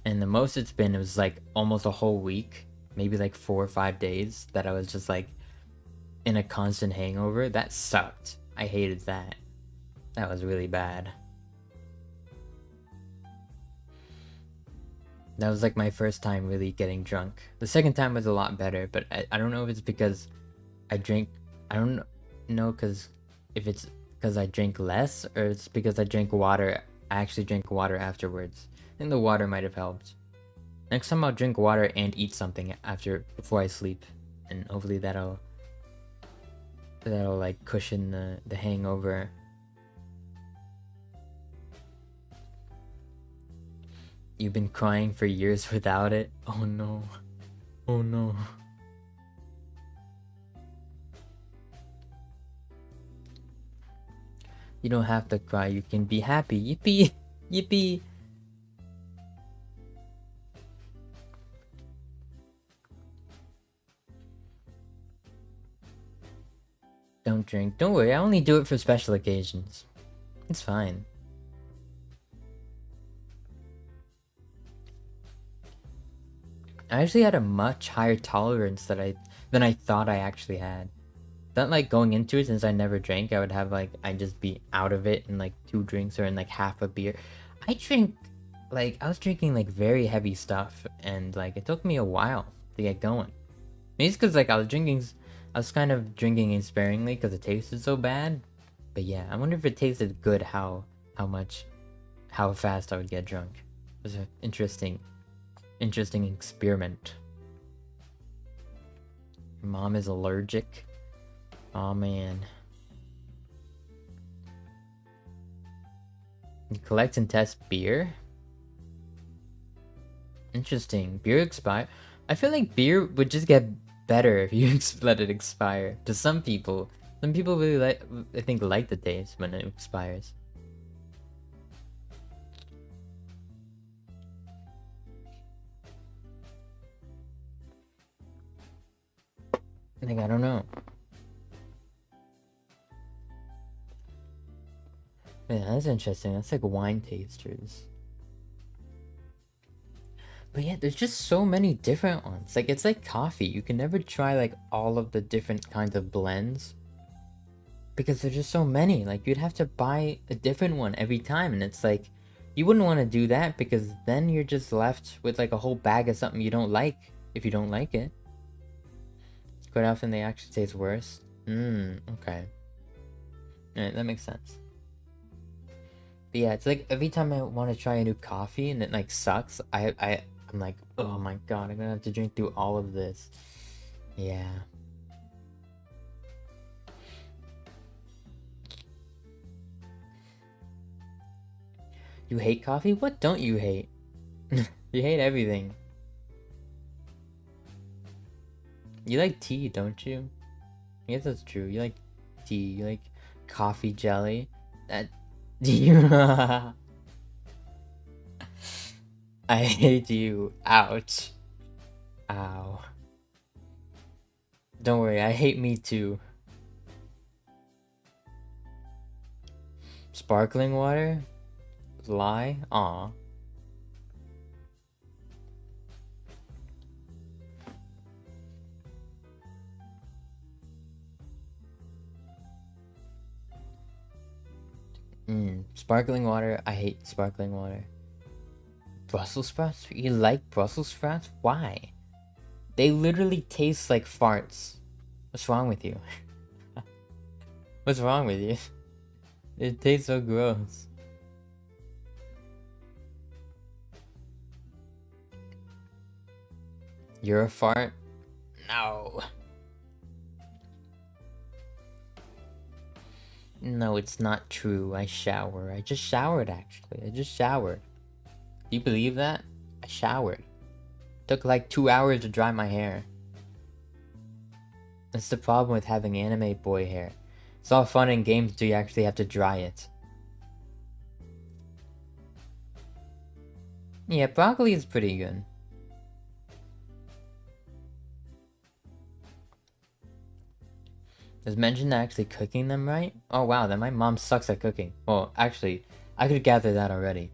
And the most it was like almost a whole week, maybe like 4 or 5 days that I was just like in a constant hangover. That sucked. I hated that. That was really bad. That was like my first time really getting drunk. The second time was a lot better, but I don't know if it's because I drink, I don't know if it's because I drink less, or it's because I drank water. I actually drank water afterwards. I think the water might have helped. Next time I'll drink water and eat something before I sleep, and hopefully that'll like cushion the hangover. You've been crying for years without it? Oh no. Oh no. You don't have to cry, you can be happy. Yippee! Yippee! Don't drink. Don't worry, I only do it for special occasions. It's fine. I actually had a much higher tolerance than I thought I actually had. That like going into it, since I never drank, I would have like I'd just be out of it in like 2 drinks or in like half a beer. I drink like I was drinking like very heavy stuff, and like it took me a while to get going. Maybe it's because like I was kind of drinking it sparingly because it tasted so bad. But yeah, I wonder if it tasted good, how fast I would get drunk. It was an interesting experiment. Mom is allergic. Oh man. You collect and test beer? Interesting. Beer expire? I feel like beer would just get better if you let it expire. To some people. Some people really like the taste when it expires. Like, I don't know. Yeah, that's interesting. That's like wine tasters. But yeah, there's just so many different ones. Like, it's like coffee. You can never try like all of the different kinds of blends because there's just so many. Like, you'd have to buy a different one every time, and it's like you wouldn't want to do that because then you're just left with like a whole bag of something you don't like if you don't like it. Quite often they actually taste worse. Okay. Alright, that makes sense. But yeah, it's like every time I want to try a new coffee and it like sucks, I'm like, oh my god, I'm gonna have to drink through all of this. Yeah. You hate coffee? What don't you hate? You hate everything. You like tea, don't you? I guess that's true. You like tea. You like coffee jelly. That you. I hate you. Ouch. Ow. Don't worry, I hate me too. Sparkling water? Lie? Aw. Sparkling water. I hate sparkling water. Brussels sprouts? You like Brussels sprouts? Why? They literally taste like farts. What's wrong with you? What's wrong with you? It tastes so gross. You're a fart? No. No, it's not true. I shower. I just showered, actually. I just showered. Do you believe that? I showered. Took like 2 hours to dry my hair. That's the problem with having anime boy hair. It's all fun and games until you actually have to dry it. Yeah, broccoli is pretty good. Does mention actually cooking them right? Oh wow, then my mom sucks at cooking. Well, actually, I could gather that already.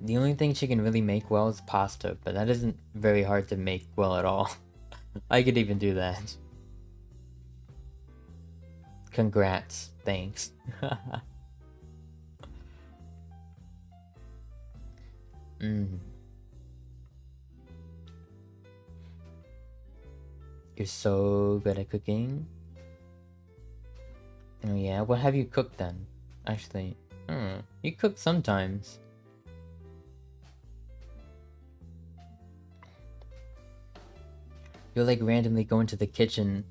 The only thing she can really make well is pasta, but that isn't very hard to make well at all. I could even do that. Congrats. Thanks. You're so good at cooking. Oh yeah, what have you cooked then? Actually, you cook sometimes. You'll like randomly go into the kitchen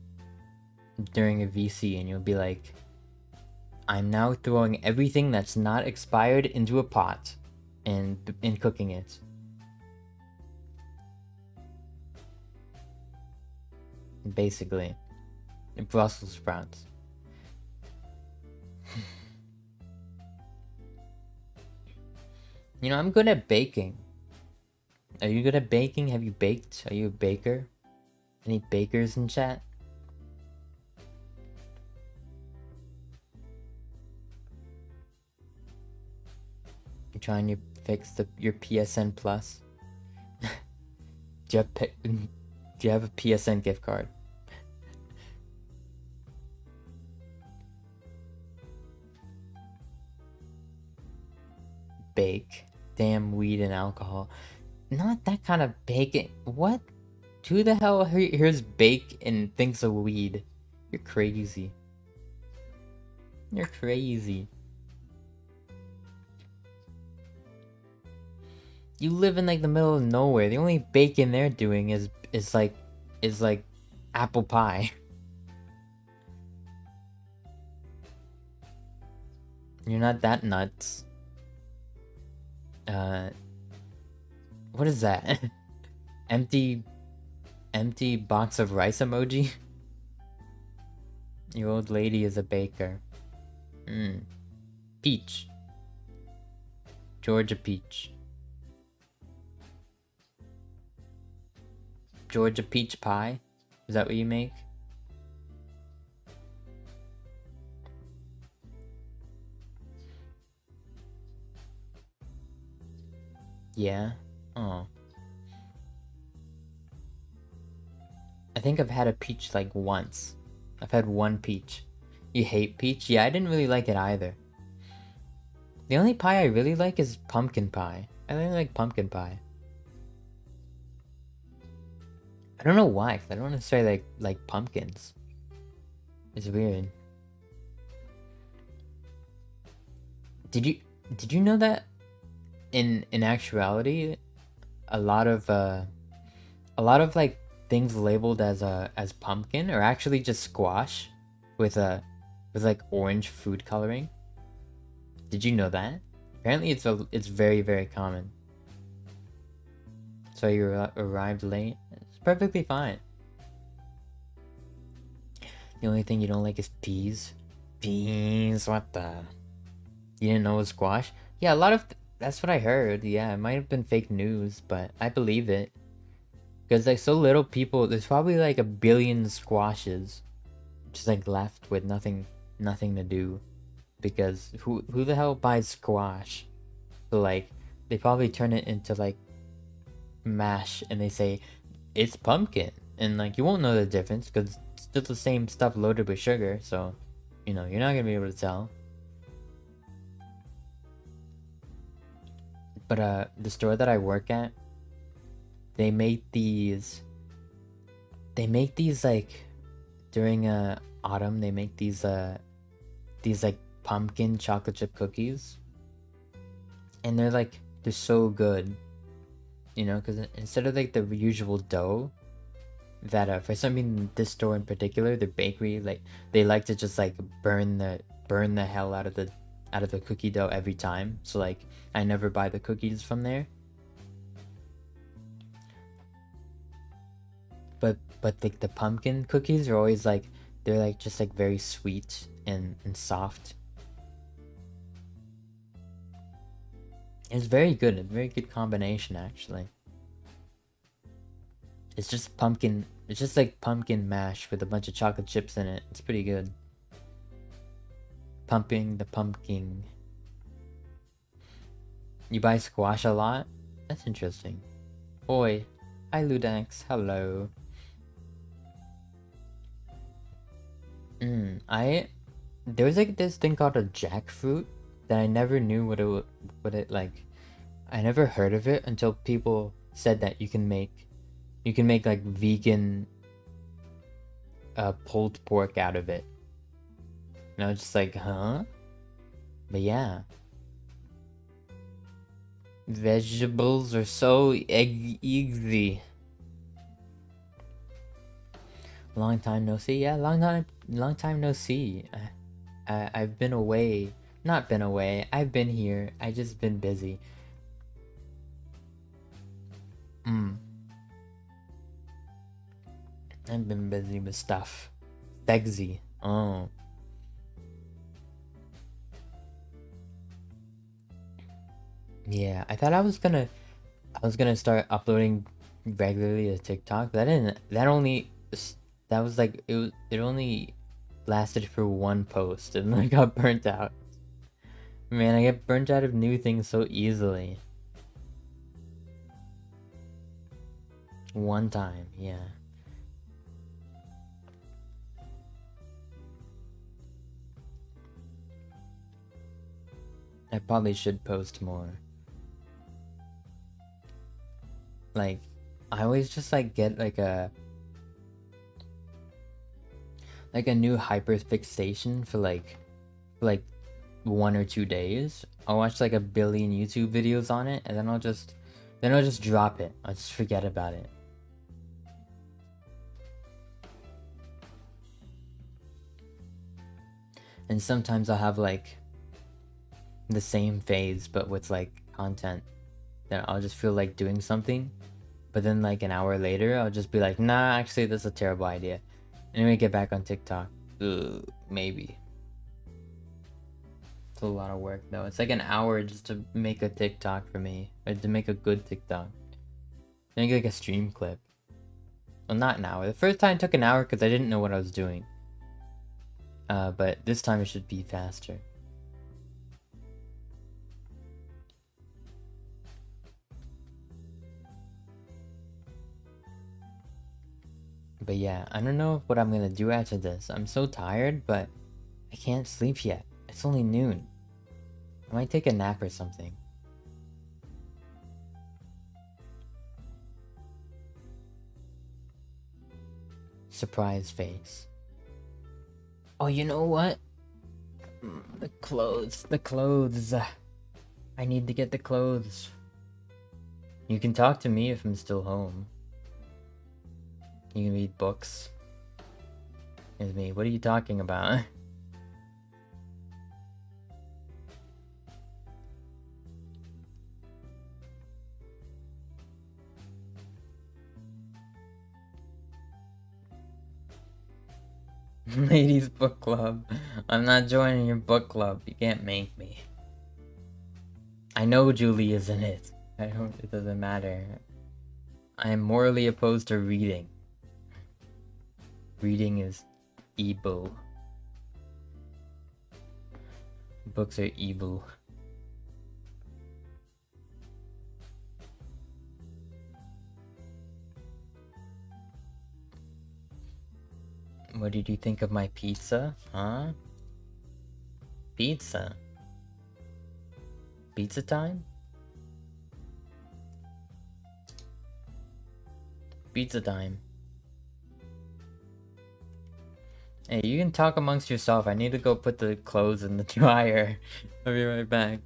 during a VC and you'll be like, I'm now throwing everything that's not expired into a pot and cooking it. Basically, Brussels sprouts. You know, I'm good at baking. Are you good at baking? Have you baked? Are you a baker? Any bakers in chat? You trying to fix your PSN Plus? Do you have a PSN gift card? Bake. Damn weed and alcohol. Not that kind of baking. What? Who the hell hears bake and thinks of weed? You're crazy. You're crazy. You live in like the middle of nowhere. The only baking they're doing is like apple pie. You're not that nuts. What is that? empty box of rice emoji? Your old lady is a baker. Peach. Georgia peach. Georgia peach pie? Is that what you make? Yeah? Oh. I think I've had a peach like once. I've had one peach. You hate peach? Yeah, I didn't really like it either. The only pie I really like is pumpkin pie. I really like pumpkin pie. I don't know why, because I don't necessarily like pumpkins. It's weird. Did you know that in actuality a lot of like things labeled as pumpkin are actually just squash with like orange food coloring? Did you know that? Apparently it's very, very common. So you arrived late? It's perfectly fine. The only thing you don't like is peas? Peas, what the? You didn't know it was squash? Yeah, a lot of... that's what I heard. Yeah, it might have been fake news, but I believe it. Because like so little people, there's probably like 1 billion squashes just like left with nothing to do. Because who the hell buys squash? So like they probably turn it into like mash and they say it's pumpkin, and like you won't know the difference because it's still the same stuff loaded with sugar, so you know you're not gonna be able to tell. But the store that I work at, they make these like during autumn. They make these like pumpkin chocolate chip cookies, and they're so good, you know, because instead of like the usual dough that for some reason this store in particular, the bakery, like they like to just like burn the hell out of the cookie dough every time. So like I never buy the cookies from there. But like the pumpkin cookies are always like, they're like just like very sweet and soft. It's very good, a very good combination actually. It's just pumpkin, it's just like pumpkin mash with a bunch of chocolate chips in it. It's pretty good. Pumping the pumpkin. You buy squash a lot? That's interesting. Oi. Hi Ludax, hello. There's like this thing called a jackfruit that I never knew what it like. I never heard of it until people said that you can make like vegan pulled pork out of it. And I was just like, huh? But yeah. Vegetables are so easy. Long time no see. Yeah, long time no see. I've been away. Not been away. I've been here. I just been busy. I've been busy with stuff. Sexy. Oh. Yeah, I thought I was gonna start uploading regularly to TikTok. That was like it only lasted for one post and I got burnt out. Man, I get burnt out of new things so easily. One time, yeah. I probably should post more. Like, I always just like get like a new hyperfixation for like 1 or 2 days. I'll watch like a billion YouTube videos on it, and then I'll just drop it. I'll just forget about it. And sometimes I'll have like the same phase but with like content that I'll just feel like doing something, but then like an hour later I'll just be like, nah, actually that's a terrible idea. Anyway, get back on TikTok. Maybe. It's a lot of work though. It's like an hour just to make a TikTok for me, or to make a good TikTok. Make like a stream clip. Well, not an hour. The first time took an hour because I didn't know what I was doing. But this time it should be faster. But yeah, I don't know what I'm gonna do after this. I'm so tired, but I can't sleep yet. It's only noon. I might take a nap or something. Surprise face. Oh, you know what? The clothes. I need to get the clothes. You can talk to me if I'm still home. You can read books. It's me. What are you talking about? Ladies book club. I'm not joining your book club. You can't make me. I know Julie is in it. It doesn't matter. I am morally opposed to reading. Reading is evil. Books are evil. What did you think of my pizza? Huh? Pizza? Pizza time? Pizza time. Hey, you can talk amongst yourself. I need to go put the clothes in the dryer. I'll be right back.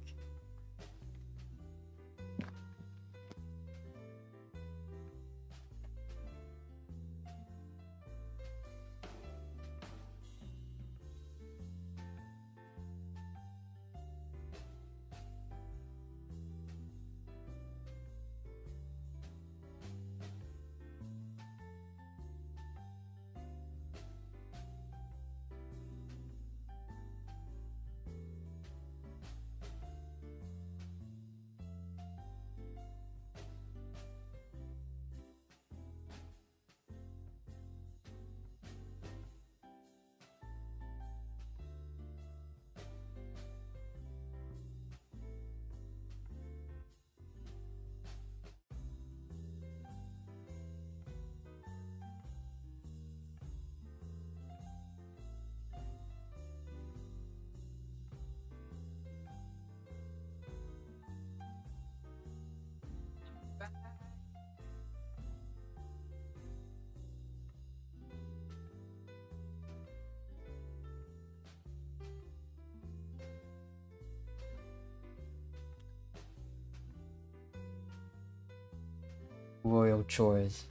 Royal chores.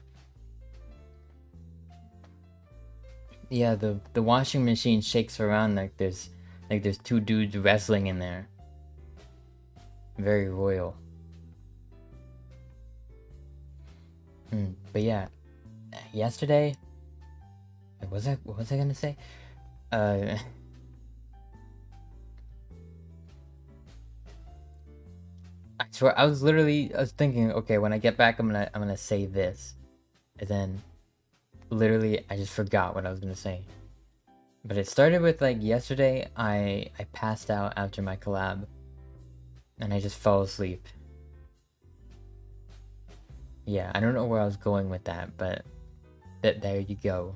Yeah, the washing machine shakes around like there's two dudes wrestling in there. Very royal. But yeah, yesterday, what was I gonna say? I swear, I was thinking, okay, when I get back, I'm gonna say this, and then literally I just forgot what I was gonna say. But it started with like yesterday, I passed out after my collab, and I just fell asleep. Yeah, I don't know where I was going with that, but there you go.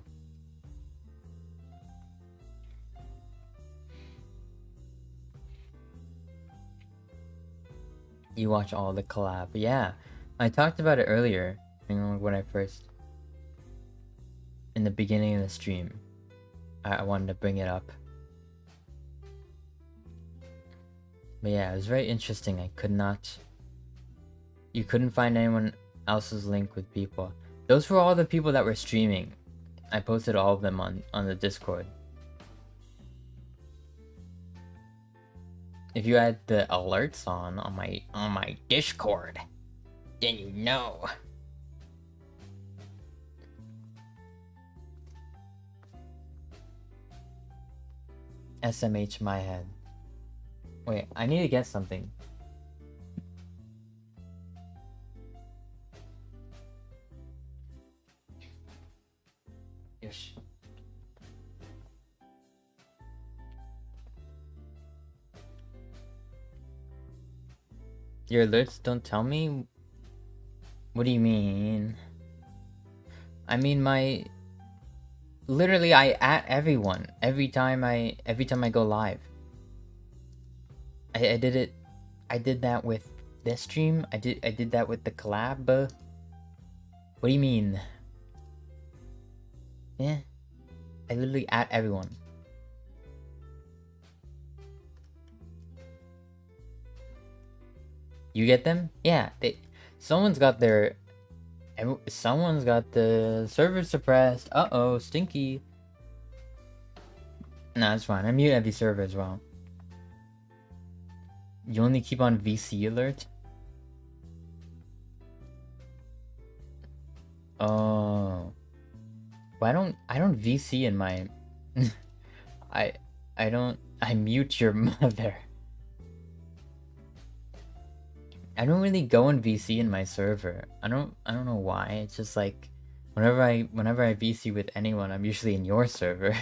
You watch all the collab. Yeah, I talked about it earlier, you know, when I first, in the beginning of the stream. I wanted to bring it up. But yeah, it was very interesting. You couldn't find anyone else's link with people. Those were all the people that were streaming. I posted all of them on the Discord. If you had the alerts on my Discord, then you know. SMH my head. Wait, I need to get something. Yes. Your alerts don't tell me? What do you mean? I mean literally I at everyone every time I go live. I did that with this stream. I did that with the collab. What do you mean? Yeah. I literally at everyone. You get them? Yeah, someone's got the server suppressed. Uh-oh, stinky. Nah, it's fine. I mute every server as well. You only keep on VC alert? Oh. Well, I don't VC in my I mute your mother. I don't really go in VC in my server. I don't know why. It's just like whenever I VC with anyone, I'm usually in your server.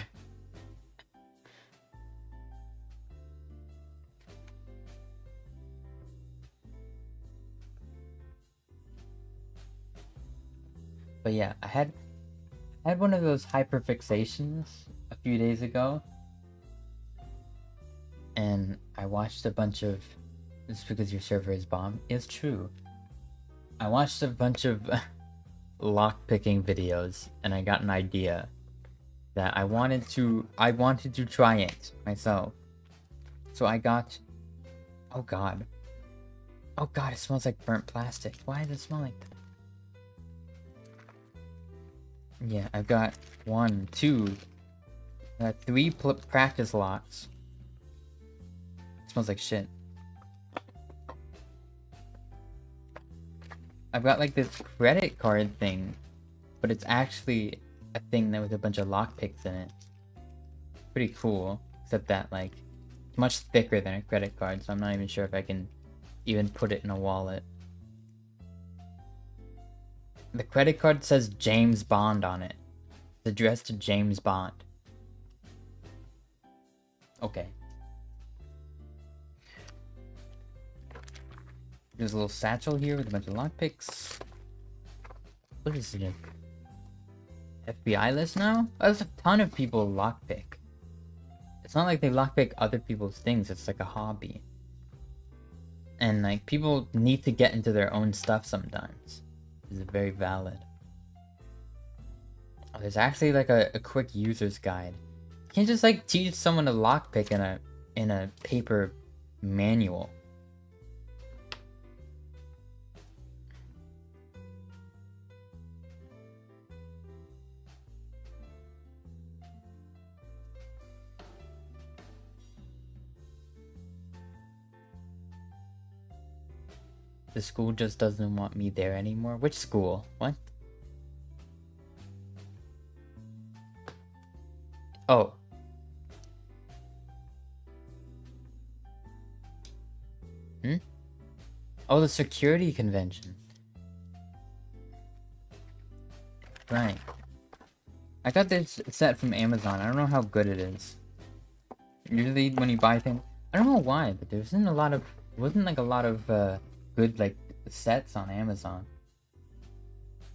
But yeah, I had one of those hyperfixations a few days ago, and I watched a bunch of. It's because your server is bombed. It's true. I watched a bunch of lockpicking videos, and I got an idea that I wanted to try it myself. So I got. Oh god. Oh god! It smells like burnt plastic. Why does it smell like that? Yeah, I've got 1, 2, 3 practice locks. It smells like shit. I've got like this credit card thing, but it's actually a thing that with a bunch of lockpicks in it. Pretty cool, except that like it's much thicker than a credit card, so I'm not even sure if I can even put it in a wallet. The credit card says James Bond on it. It's addressed to James Bond. Okay. There's a little satchel here with a bunch of lockpicks. What is it? FBI list now? Oh, there's a ton of people lockpick. It's not like they lockpick other people's things, it's like a hobby. And like people need to get into their own stuff sometimes. This is very valid. Oh, there's actually like a quick user's guide. You can't just like teach someone to lockpick in a paper manual. The school just doesn't want me there anymore. Which school? What? Oh. Oh, the security convention. Right. I got this set from Amazon. I don't know how good it is. Usually when you buy things, I don't know why, but there isn't a lot of wasn't like a lot of good like sets on Amazon.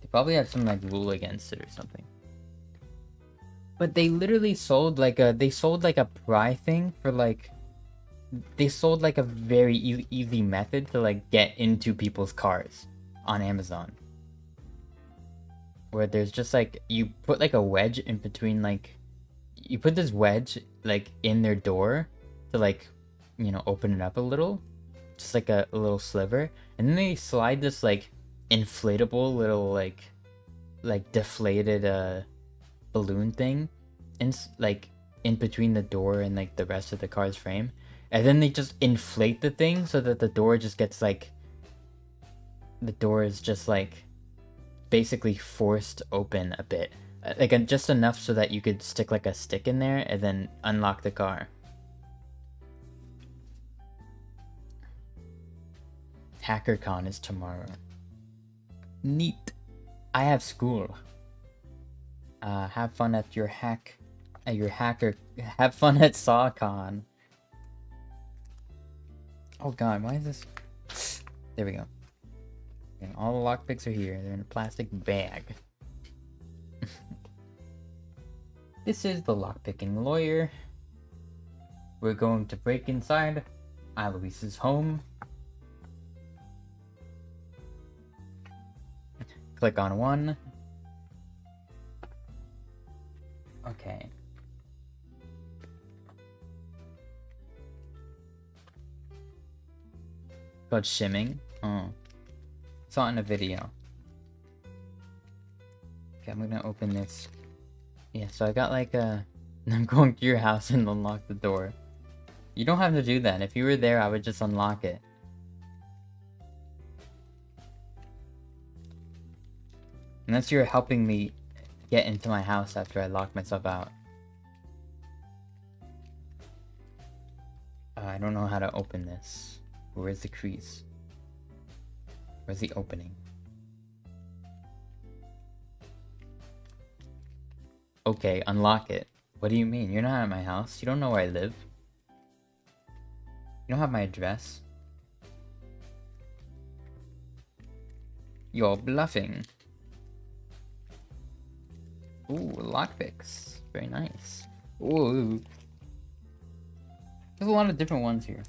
They probably have some like rule against it or something. But they literally sold like a pry thing for like, they sold like a very easy method to like get into people's cars on Amazon. Where there's just like, you put like a wedge in between, like you put this wedge like in their door to like, you know, open it up a little, just like a little sliver, and then they slide this like inflatable little like deflated balloon thing in like in between the door and like the rest of the car's frame, and then they just inflate the thing so that the door just gets like, the door is just like basically forced open a bit, like just enough so that you could stick like a stick in there and then unlock the car. HackerCon is tomorrow. Neat. I have school. Have fun at your hacker. Have fun at SawCon. Oh god, why is this? There we go. And all the lockpicks are here. They're in a plastic bag. This is the lockpicking lawyer. We're going to break inside Aloise's home. Click on one. Okay. Called shimming. Oh. Saw it in a video. Okay, I'm gonna open this. Yeah, so I got like a... I'm going to your house and unlock the door. You don't have to do that. If you were there, I would just unlock it. Unless you're helping me get into my house after I lock myself out. I don't know how to open this. Where's the crease? Where's the opening? Okay, unlock it. What do you mean? You're not at my house. You don't know where I live. You don't have my address. You're bluffing. Ooh, lockpicks. Very nice. Ooh. There's a lot of different ones here.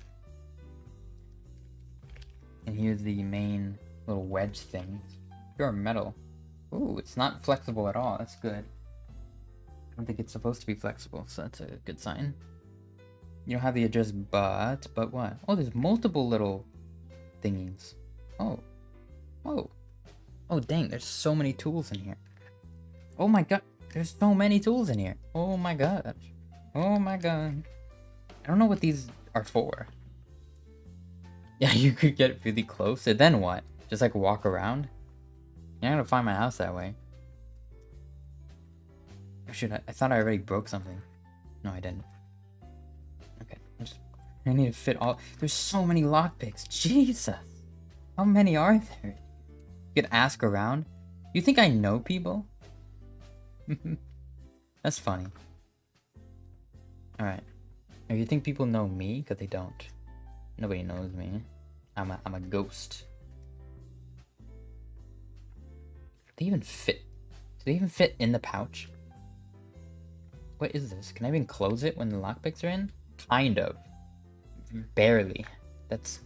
And here's the main little wedge thing. Pure metal. Ooh, it's not flexible at all. That's good. I don't think it's supposed to be flexible, so that's a good sign. You don't have the address, but what? Oh, there's multiple little thingies. Oh. Oh. Oh, dang, there's so many tools in here. Oh my god, there's so many tools in here. Oh my gosh. Oh my god. I don't know what these are for. Yeah, you could get really close, and then what? Just like walk around? You're not gonna find my house that way. Oh, shoot, I thought I already broke something. No, I didn't. Okay, I need to fit all... There's so many lockpicks. Jesus! How many are there? You could ask around. You think I know people? That's funny. Alright. Or you think people know me? Because they don't. Nobody knows me. I'm a ghost. Do they even fit? Do they even fit in the pouch? What is this? Can I even close it when the lockpicks are in? Kind of. Barely. That's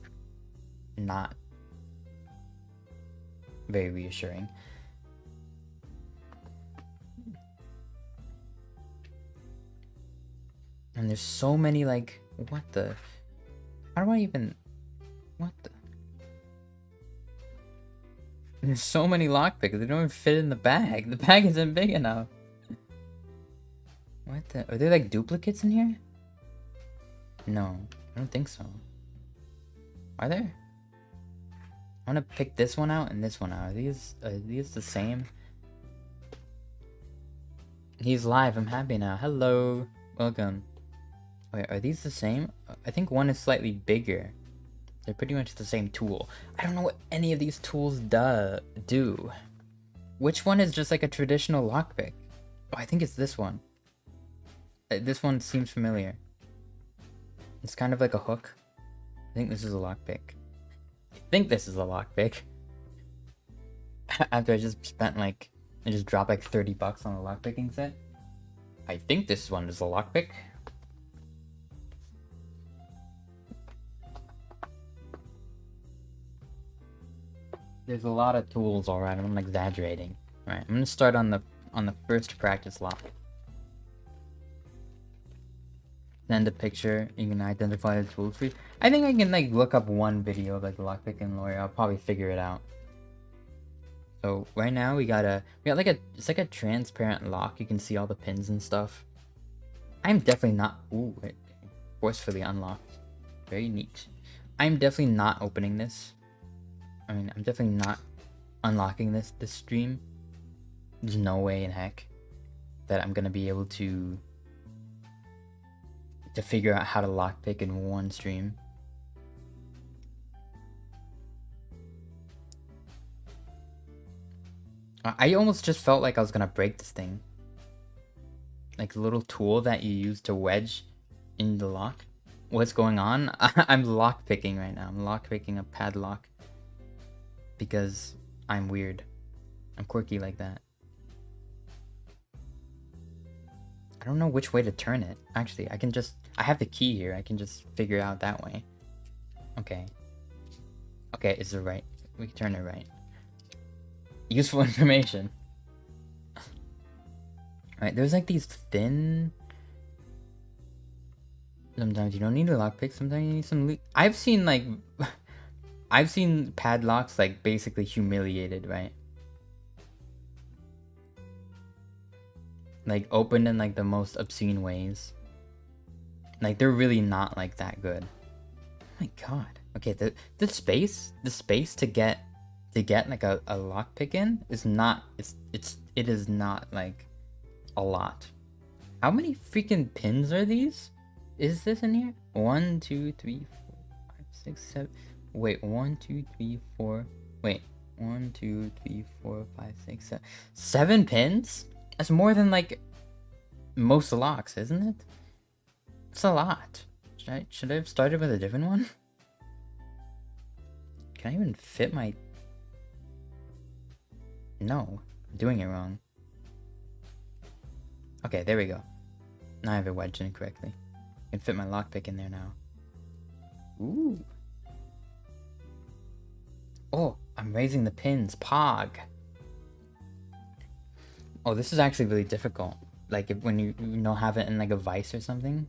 not very reassuring. And there's so many, like, what the? How do I even, what the? There's so many lockpicks, they don't even fit in the bag. The bag isn't big enough. What the? Are there like duplicates in here? No, I don't think so. Are there? I want to pick this one out and this one out. Are these the same? He's live, I'm happy now. Hello, welcome. Wait, are these the same? I think one is slightly bigger. They're pretty much the same tool. I don't know what any of these tools do. Which one is just like a traditional lockpick? Oh, I think it's this one. This one seems familiar. It's kind of like a hook. think this is a lockpick. I think this is a lockpick. After I just spent like, I just dropped like 30 bucks on a lockpicking set. I think this one is a lockpick. There's a lot of tools, alright. I'm exaggerating. Alright, I'm gonna start on the first practice lock. Send a picture. You can identify the tools for you. I think I can like look up one video of like lockpick and lawyer. I'll probably figure it out. So right now we got like it's like a transparent lock. You can see all the pins and stuff. I'm definitely not. Ooh, wait, forcefully unlocked. Very neat. I'm definitely not opening this. I mean, I'm definitely not unlocking this stream. There's no way in heck that I'm gonna be able to figure out how to lockpick in one stream. I almost just felt like I was gonna break this thing. Like the little tool that you use to wedge in the lock. What's going on? I'm lockpicking right now. I'm lockpicking a padlock. Because I'm weird. I'm quirky like that. I don't know which way to turn it. Actually, I have the key here. I can just figure it out that way. Okay. Okay, it's the right. We can turn it right. Useful information. Alright, there's like these thin... Sometimes you don't need a lockpick, sometimes you need some... I've seen like... I've seen padlocks like basically humiliated, right? Like opened in like the most obscene ways. Like they're really not like that good. Oh my god. Okay, the space to get like a lockpick in is not it is not like a lot. How many freaking pins are these? Is this in here? 1, 2, 3, 4, 5, 6, 7. Wait, 1, 2, 3, 4. Wait, 1, 2, 3, 4, 5, 6, 7. 7 pins? That's more than like most locks, isn't it? It's a lot. Should I have started with a different one? Can I even fit my... No, I'm doing it wrong. Okay, there we go. Now I have it wedged in correctly. I can fit my lockpick in there now. Ooh. Oh, I'm raising the pins. Pog. Oh, this is actually really difficult. Like when you don't have it in like a vise or something.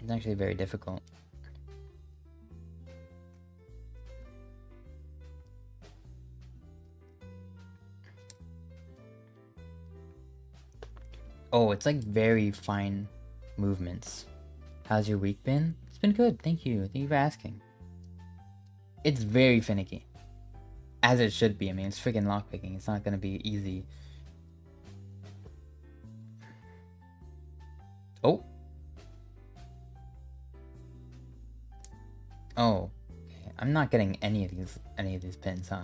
It's actually very difficult. Oh, it's like very fine movements. How's your week been? It's been good, thank you. Thank you for asking. It's very finicky. As it should be. I mean, it's freaking lockpicking. It's not gonna be easy. Oh. Oh. Okay. I'm not getting any of these pins, huh?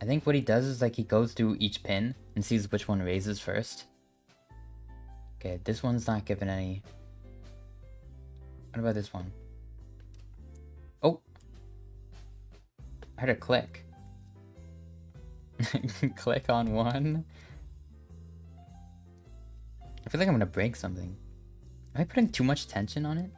I think what he does is like he goes through each pin and sees which one raises first. Okay, this one's not giving any. What about this one? Oh! I heard a click. Click on one. I feel like I'm gonna break something. Am I putting too much tension on it?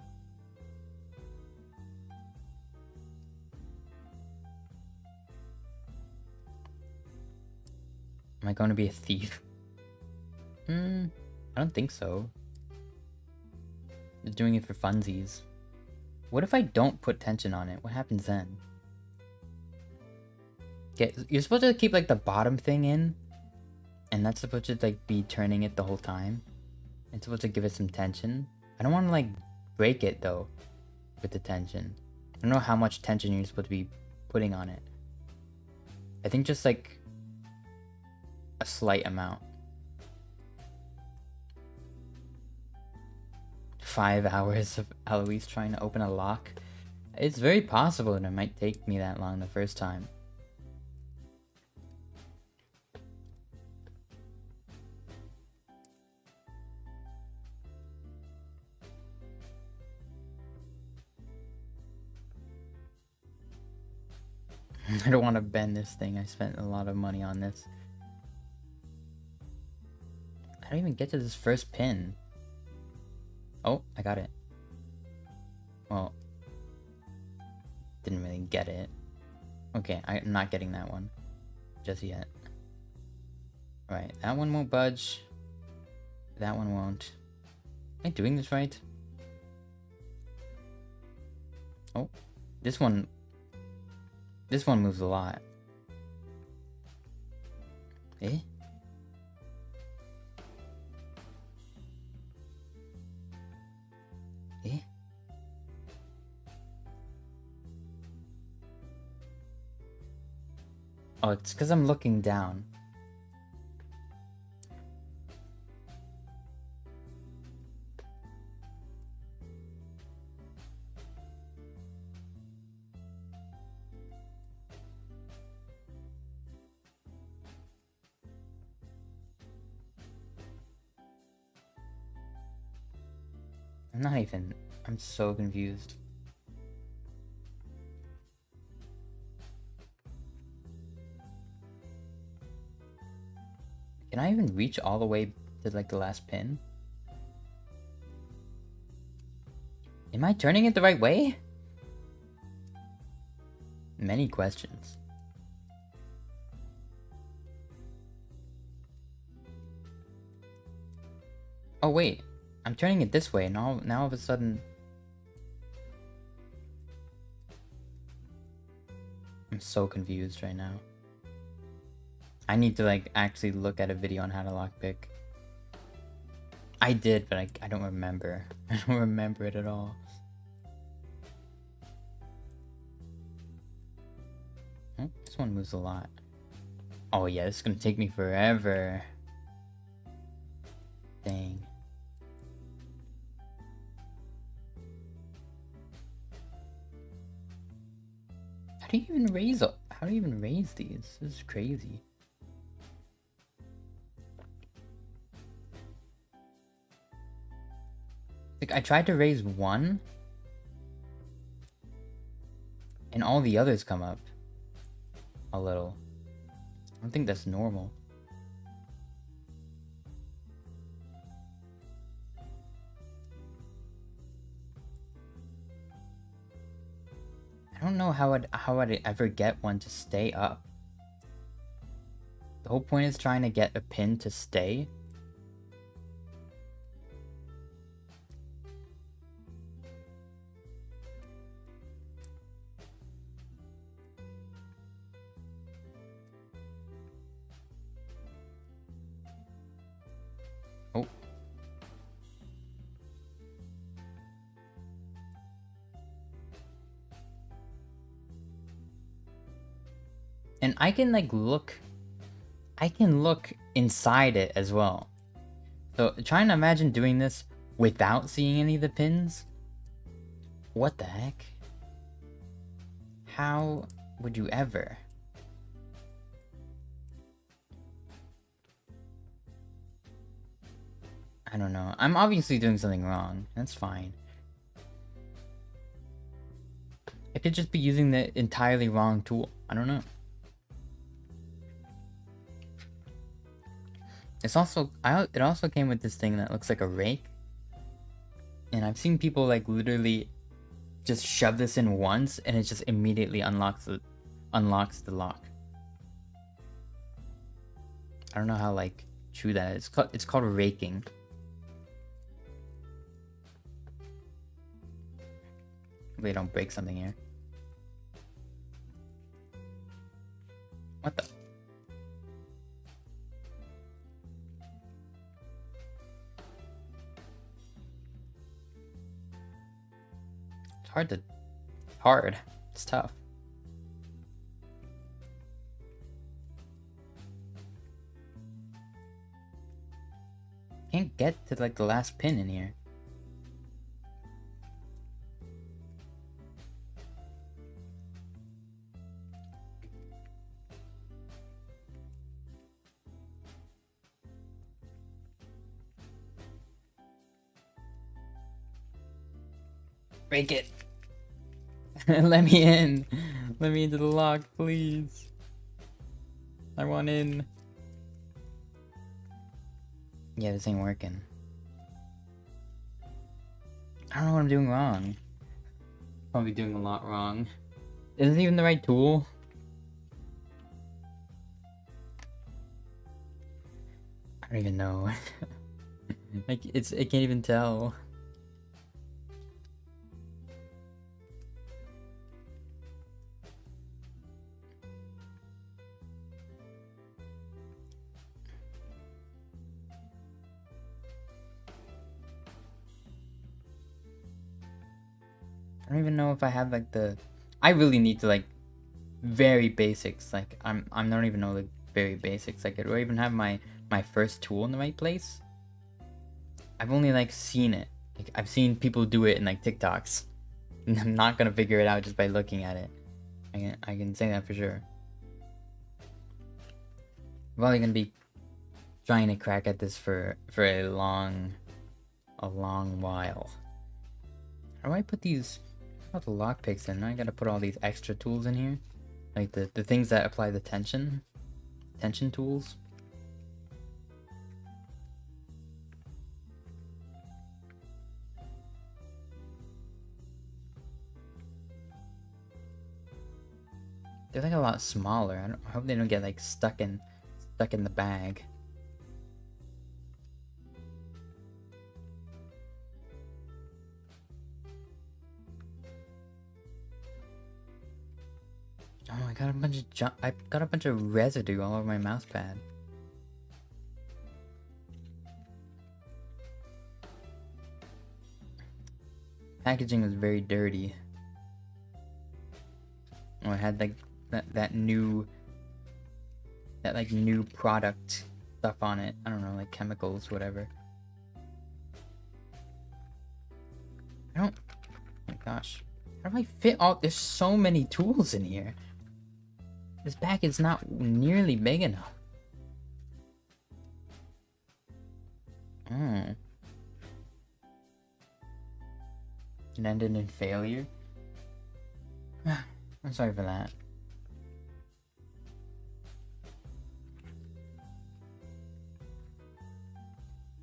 Am I going to be a thief? I don't think so. Just doing it for funsies. What if I don't put tension on it? What happens then? Okay, you're supposed to keep like the bottom thing in, and that's supposed to like be turning it the whole time. It's supposed to give it some tension. I don't want to like break it though with the tension. I don't know how much tension you're supposed to be putting on it. I think just like a slight amount. 5 hours of Eloise trying to open a lock. It's very possible that it might take me that long the first time. I don't want to bend this thing. I spent a lot of money on this. I don't even get to this first pin. Oh, I got it. Well, didn't really get it. Okay, I'm not getting that one just yet. Right, that one won't budge. That one won't. Am I doing this right? Oh, this one moves a lot. Eh? Eh? Oh, it's because I'm looking down. I'm so confused. Can I even reach all the way to like the last pin? Am I turning it the right way? Many questions. Oh wait, I'm turning it this way and now all of a sudden... I'm so confused right now. I need to like actually look at a video on how to lockpick. I did, but I don't remember. I don't remember it at all. Oh, this one moves a lot. Oh yeah, this is gonna take me forever. Dang. How do you even raise these? This is crazy. Like I tried to raise one and all the others come up a little. I don't think that's normal. I don't know how I'd ever get one to stay up. The whole point is trying to get a pin to stay. Oh. And I can like look inside it as well. So trying to imagine doing this without seeing any of the pins. What the heck? How would you ever? I don't know. I'm obviously doing something wrong. That's fine. I could just be using the entirely wrong tool. I don't know. It also came with this thing that looks like a rake. And I've seen people like literally just shove this in once and it just immediately unlocks the lock. I don't know how like true that is. It's called raking. Hopefully I don't break something here. What the? It's hard. It's tough. Can't get to like the last pin in here. Break it. Let me in. Let me into the lock, please. I want in. Yeah, this ain't working. I don't know what I'm doing wrong. Probably doing a lot wrong. Isn't it even the right tool? I don't even know. Like, it can't even tell. I don't even know if I have like I really need to like very basics. Like I don't even know like very basics. Like, do I even have my first tool in the right place? I've only like seen it. Like, I've seen people do it in like TikToks. And I'm not gonna figure it out just by looking at it. I can say that for sure. I'm probably gonna be trying to crack at this for a long while. How do I put these? How about the lockpicks in? I gotta put all these extra tools in here, like the things that apply the tension tools. They're like a lot smaller. I hope they don't get like stuck in the bag. Oh, I got a bunch of residue all over my mouse pad. Packaging was very dirty. Oh, it had like that new product stuff on it. I don't know, like chemicals, whatever. Oh my gosh. How do I fit all? There's so many tools in here. This bag is not nearly big enough. Oh. It ended in failure. I'm sorry for that.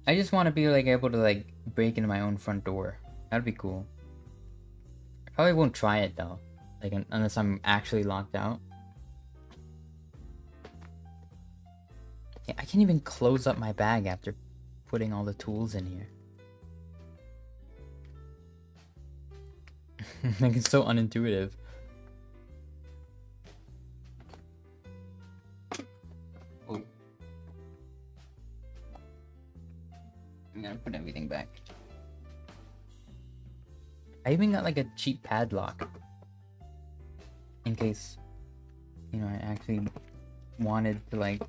I just want to be like able to like break into my own front door. That'd be cool. I probably won't try it though, like unless I'm actually locked out. Yeah, I can't even close up my bag after putting all the tools in here. Like, it's so unintuitive. Oh. I'm gonna put everything back. I even got like a cheap padlock. In case, you know, I actually wanted to like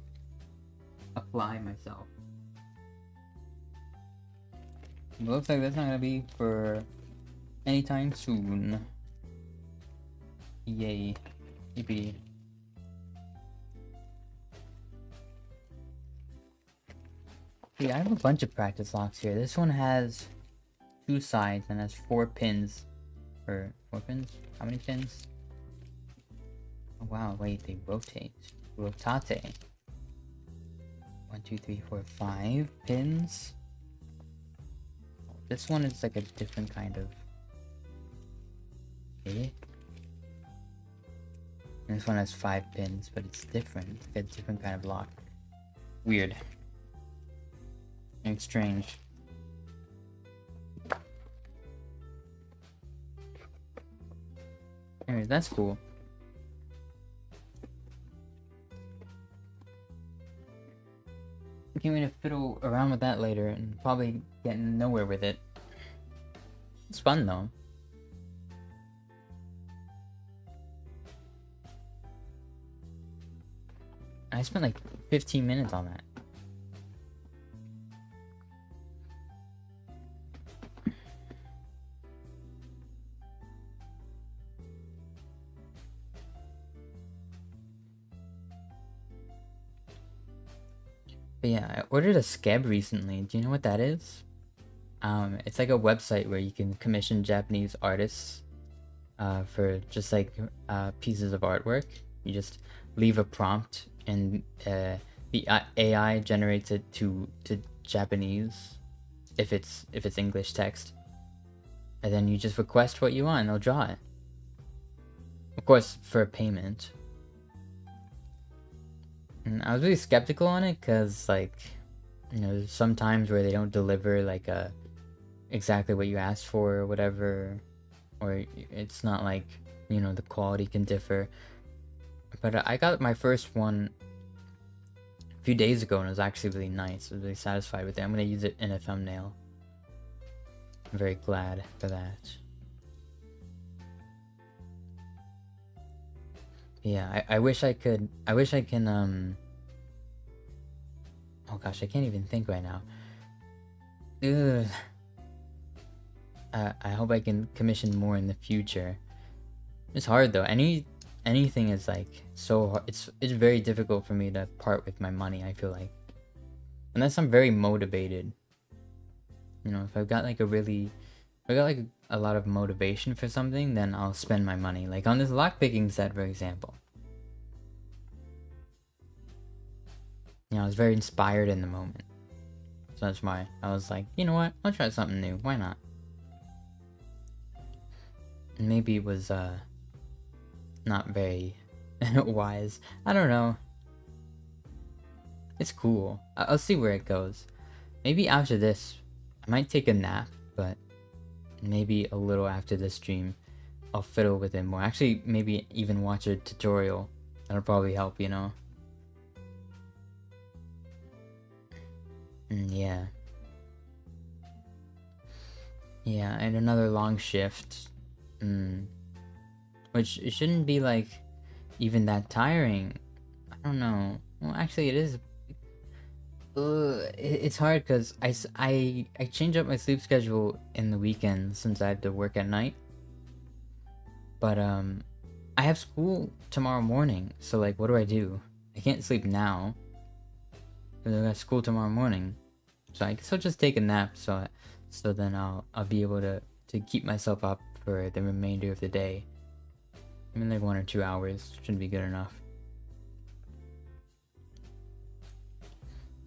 apply myself. It looks like that's not gonna be for anytime soon. Yay. Yippee. Yeah, I have a bunch of practice locks here. This one has 2 sides and has 4 pins. Or 4 pins? How many pins? Oh wow, wait, they rotate. Rotate. 1, 2, 3, 4, 5 pins. This one is like a different kind of. Okay. And this one has 5 pins, but it's different. It's like a different kind of lock. Weird. And strange. Anyways, that's cool. I can't wait to fiddle around with that later and probably get nowhere with it. It's fun though. I spent like 15 minutes on that. But yeah, I ordered a skeb recently. Do you know what that is? It's like a website where you can commission Japanese artists for just like pieces of artwork. You just leave a prompt, and the AI generates it to Japanese if it's English text, and then you just request what you want, and they'll draw it. Of course, for payment. And I was really skeptical on it because, like, you know, there's some times where they don't deliver like exactly what you asked for or whatever, or it's not like, you know, the quality can differ. But I got my first one a few days ago, and it was actually really nice. I was really satisfied with it. I'm gonna use it in a thumbnail. I'm very glad for that. Yeah, I wish I could. I wish I can. Oh gosh, I can't even think right now. Ugh. I hope I can commission more in the future. It's hard though. Anything is like so hard. It's very difficult for me to part with my money, I feel like. Unless I'm very motivated. You know, if I've got like a lot of motivation for something, then I'll spend my money. Like on this lockpicking set, for example. You know, I was very inspired in the moment. So that's why I was like, you know what? I'll try something new. Why not? And maybe it was not very wise. I don't know. It's cool. I'll see where it goes. Maybe after this, I might take a nap, but maybe a little after this stream, I'll fiddle with it more. Actually, maybe even watch a tutorial. That'll probably help, you know? Yeah. Yeah, and another long shift. Which it shouldn't be like even that tiring. I don't know. Well, actually, it is. It's hard because I change up my sleep schedule in the weekends since I have to work at night. But I have school tomorrow morning, so like, what do? I can't sleep now because I got school tomorrow morning. So I guess I'll just take a nap. So then I'll be able to keep myself up for the remainder of the day. I mean, like 1 or 2 hours should be good enough.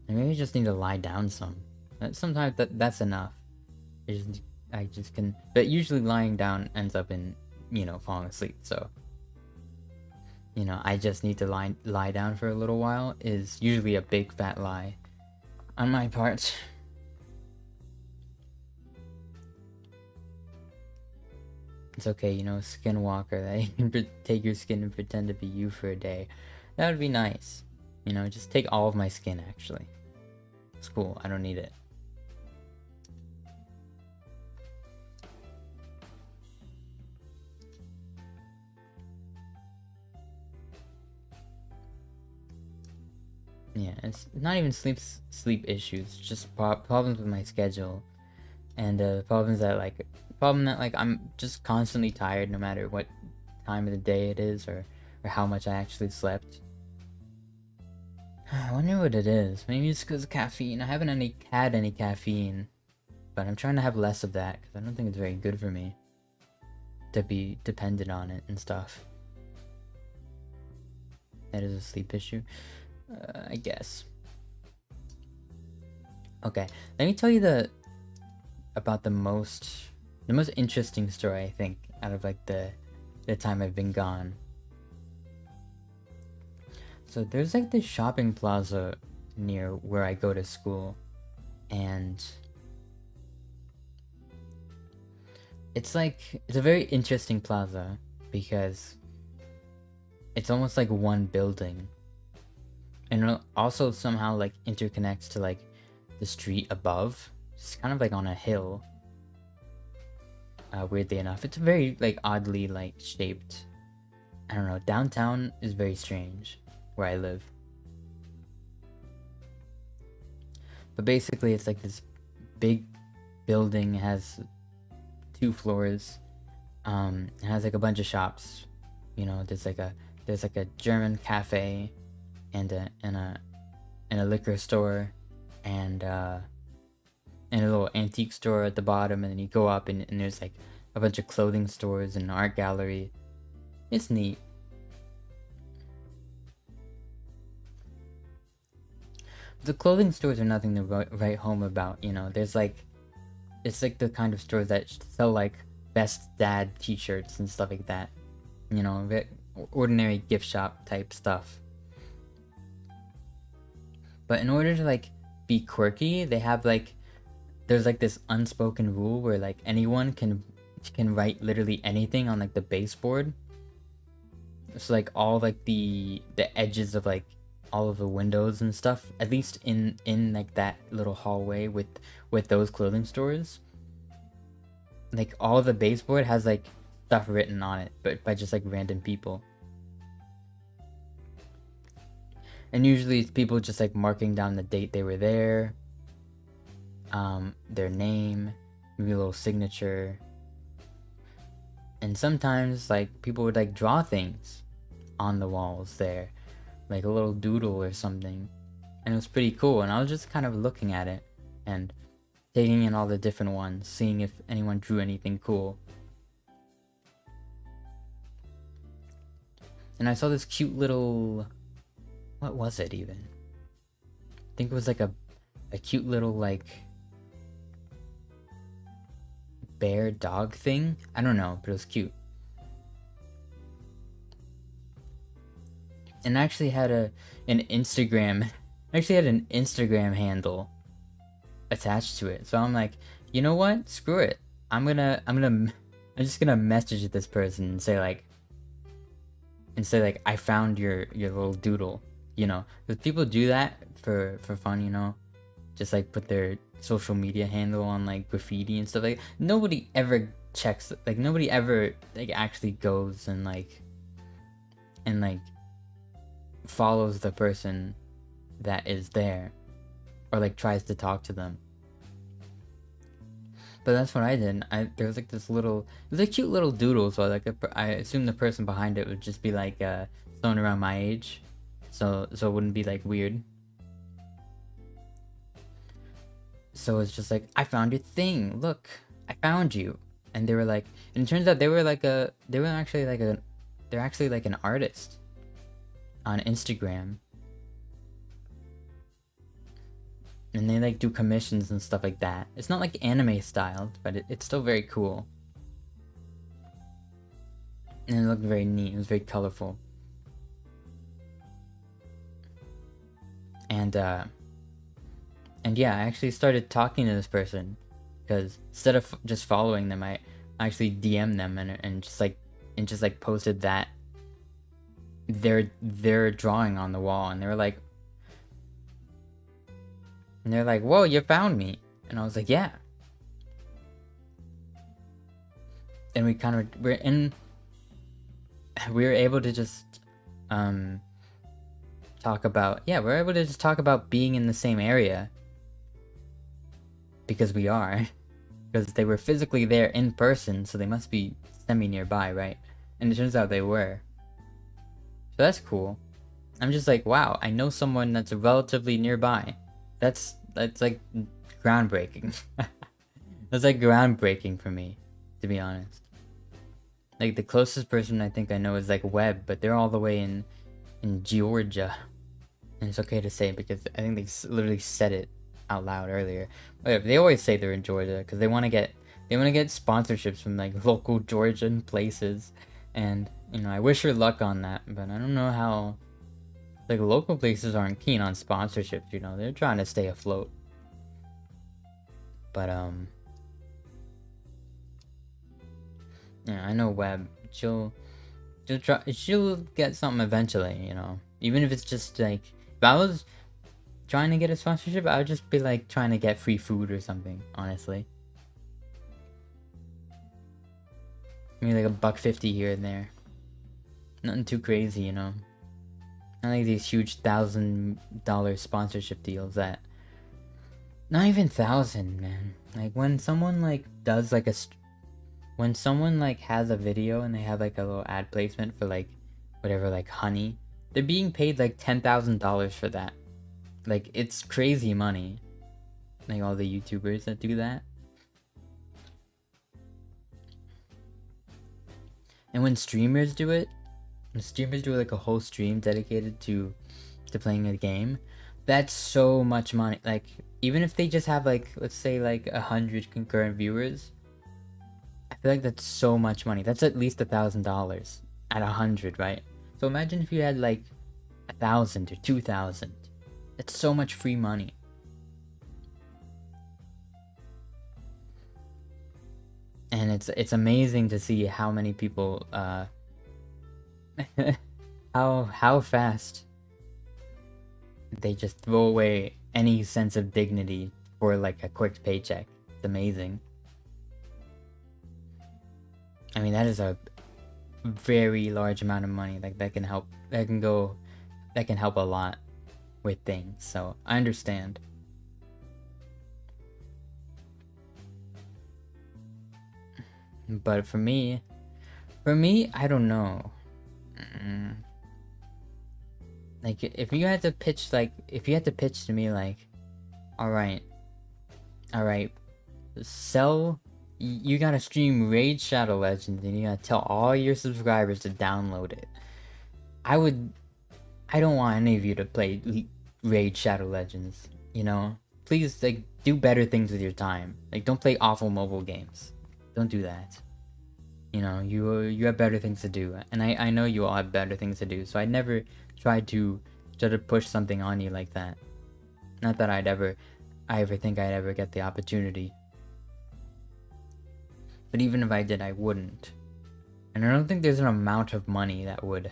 I maybe just need to lie down some. Sometimes that's enough. I just can. But usually lying down ends up in, you know, falling asleep. So, you know, I just need to lie down for a little while is usually a big fat lie on my part. It's okay, you know, skinwalker, that you can take your skin and pretend to be you for a day. That would be nice. You know, just take all of my skin, actually. It's cool, I don't need it. Yeah, it's not even sleep issues, just problems with my schedule. And problem that like I'm just constantly tired no matter what time of the day it is or how much I actually slept. I wonder what it is. Maybe it's because of caffeine. I haven't had any caffeine, but I'm trying to have less of that because I don't think it's very good for me to be dependent on it and stuff. That is a sleep issue, I guess. Okay, let me tell you about the most interesting story, I think, out of like the time I've been gone. So there's like this shopping plaza near where I go to school, and it's a very interesting plaza because it's almost like one building, and it also somehow like interconnects to like the street above. It's kind of like on a hill. Weirdly enough, it's very like oddly like shaped. I don't know. Downtown is very strange where I live. But basically, it's like this big building. It has 2 floors. It has like a bunch of shops. You know, there's like a German cafe, and a liquor store, and a little antique store at the bottom, and then you go up and there's like a bunch of clothing stores and an art gallery. It's neat. The clothing stores are nothing to write home about, you know. There's like, it's like the kind of stores that sell like best dad t-shirts and stuff like that, you know, ordinary gift shop type stuff. But in order to like be quirky, they have like, there's like this unspoken rule where like anyone can write literally anything on like the baseboard. So like all like the edges of like all of the windows and stuff, at least in like that little hallway with those clothing stores, like all the baseboard has like stuff written on it, but by just like random people. And usually it's people just like marking down the date they were there, their name, maybe a little signature. And sometimes like people would like draw things on the walls there, like a little doodle or something. And it was pretty cool, and I was just kind of looking at it and taking in all the different ones, seeing if anyone drew anything cool. And I saw this cute little, what was it even? I think it was like a cute little like bear dog thing. I don't know, but it was cute. And I actually had an Instagram handle attached to it. So I'm like, you know what? Screw it. I'm just gonna message this person and say like, I found your little doodle, you know, because people do that for fun, you know, just like put their social media handle on like graffiti and stuff. Like nobody ever checks, like nobody ever like actually goes and like follows the person that is there or like tries to talk to them. But that's what I did. There was like this little, it was a cute little doodle, so like I assumed the person behind it would just be like someone around my age, so it wouldn't be like weird. So it's just like, I found your thing. Look, I found you. And they were like, and it turns out they're actually like an artist on Instagram. And they like do commissions and stuff like that. It's not like anime styled, but it's still very cool. And it looked very neat. It was very colorful. And yeah, I actually started talking to this person, because instead of just following them, I actually DM'd them and just like posted that their drawing on the wall, and they're like, whoa, you found me. And I was like, yeah. And we were able to just talk about being in the same area, because we are, because they were physically there in person, so they must be semi nearby, right? And it turns out they were. So that's cool. I'm just like, wow, I know someone that's relatively nearby. That's like groundbreaking. That's like groundbreaking for me, to be honest. Like the closest person I think I know is like Webb, but they're all the way in Georgia. And it's okay to say because I think they literally said it out loud earlier. Whatever, they always say they're in Georgia because they want to get sponsorships from like local Georgian places. And you know, I wish her luck on that, but I don't know how. Like local places aren't keen on sponsorships, you know, they're trying to stay afloat. But yeah, I know Webb. She'll get something eventually, you know. Even if it's just like, if I was trying to get a sponsorship, I would just be like trying to get free food or something, honestly. Maybe like $1.50 here and there. Nothing too crazy, you know. Not like these huge $1,000 sponsorship deals that, not even 1,000, man. Like when someone like does like when someone like has a video and they have like a little ad placement for like whatever, like honey, they're being paid like $10,000 for that. Like it's crazy money. Like all the YouTubers that do that. And when streamers do it, when streamers do like a whole stream dedicated to playing a game, that's so much money. Like, even if they just have like, let's say like 100 concurrent viewers, I feel like that's so much money. That's at least $1,000 at 100, right? So imagine if you had like 1,000 or 2,000. That's so much free money. And it's amazing to see how many people how fast they just throw away any sense of dignity for like a quick paycheck. It's amazing. I mean, that is a very large amount of money. Like, that can help a lot with things. So I understand. But for me, I don't know. Like, if you had to pitch to me like, all right, you gotta stream Raid Shadow Legends and you gotta tell all your subscribers to download it. I don't want any of you to play Raid Shadow Legends, you know? Please, like, do better things with your time. Like, don't play awful mobile games. Don't do that. You know, you have better things to do. And I know you all have better things to do, so I never tried to push something on you like that. Not that I ever think I'd ever get the opportunity. But even if I did, I wouldn't. And I don't think there's an amount of money that would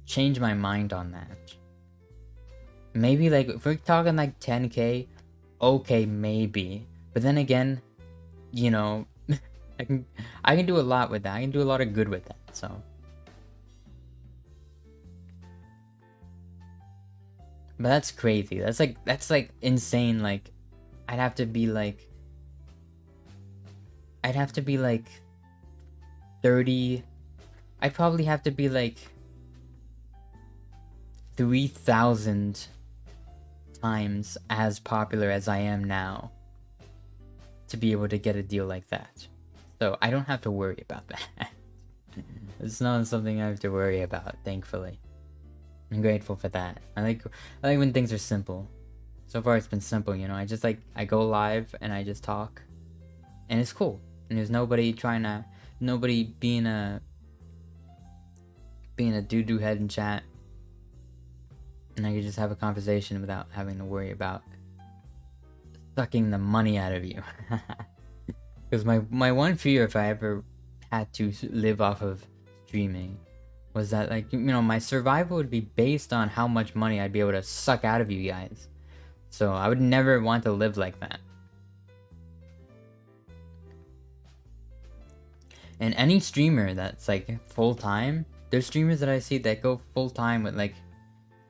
change my mind on that. Maybe, like, if we're talking like 10K, okay, maybe. But then again, you know, I can do a lot with that. I can do a lot of good with that, so. But that's crazy. That's like insane. Like, I'd have to be like 30. I'd probably have to be like 3,000 times as popular as I am now to be able to get a deal like that. So I don't have to worry about that. It's not something I have to worry about, thankfully. I'm grateful for that. I like when things are simple. So far it's been simple, you know. I go live and I just talk. And it's cool. And there's nobody being a doo-doo head in chat. And I can just have a conversation without having to worry about sucking the money out of you. Because my one fear, if I ever had to live off of streaming, was that, like, you know, my survival would be based on how much money I'd be able to suck out of you guys. So I would never want to live like that. And any streamer that's like full-time, there's streamers that I see that go full-time with like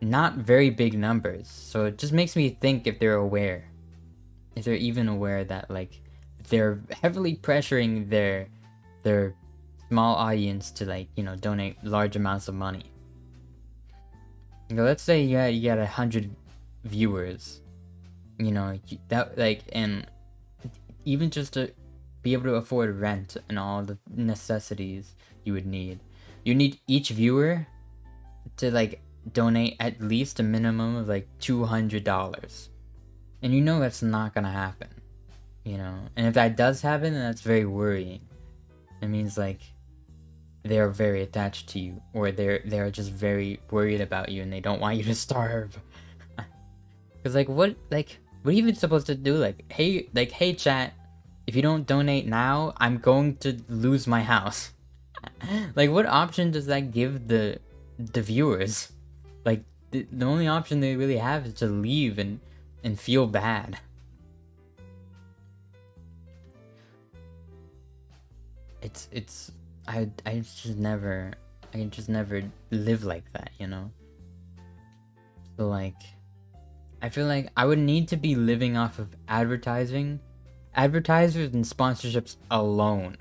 not very big numbers. So it just makes me think if they're even aware that, like, they're heavily pressuring their small audience to, like, you know, donate large amounts of money. You know, let's say you got 100 viewers, you know, that, like, and even just to be able to afford rent and all the necessities you need each viewer to, like, donate at least a minimum of like $200. And you know that's not gonna happen, you know. And if that does happen, then that's very worrying. It means, like, they're very attached to you, or they're just very worried about you and they don't want you to starve. Because, like, what are you even supposed to do? Like, hey chat, if you don't donate now, I'm going to lose my house. Like, what option does that give the viewers? Like, the only option they really have is to leave and feel bad. I can just never live like that, you know? So, like, I feel like I would need to be living off of advertisers and sponsorships alone.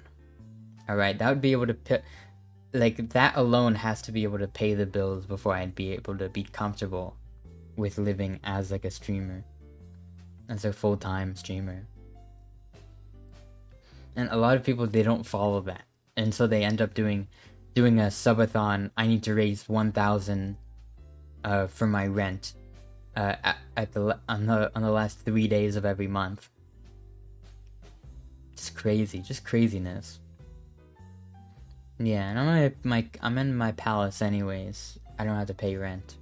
Alright, that would be able to like, that alone has to be able to pay the bills before I'd be able to be comfortable with living as, like, a streamer. As a full-time streamer. And a lot of people, they don't follow that. And so they end up doing doing a subathon, I need to raise 1,000 for my rent on the last 3 days of every month. Just crazy, just craziness. Yeah, and I'm in my palace anyways. I don't have to pay rent.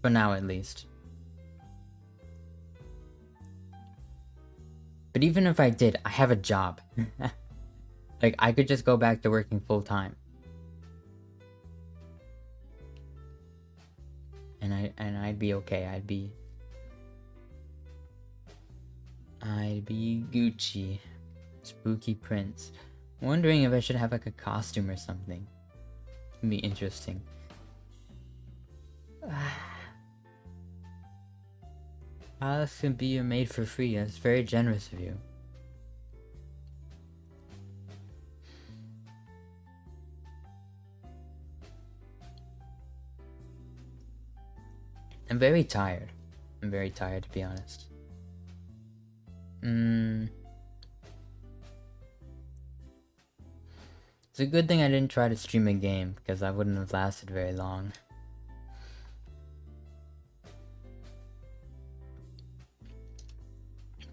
For now, at least. But even if I did, I have a job. Like, I could just go back to working full time. And I'd be okay. I'd be Gucci. Spooky Prince. Wondering if I should have like a costume or something. It'd be interesting. Alice can be your maid for free. That's very generous of you. I'm very tired. I'm very tired, to be honest. It's a good thing I didn't try to stream a game, because I wouldn't have lasted very long.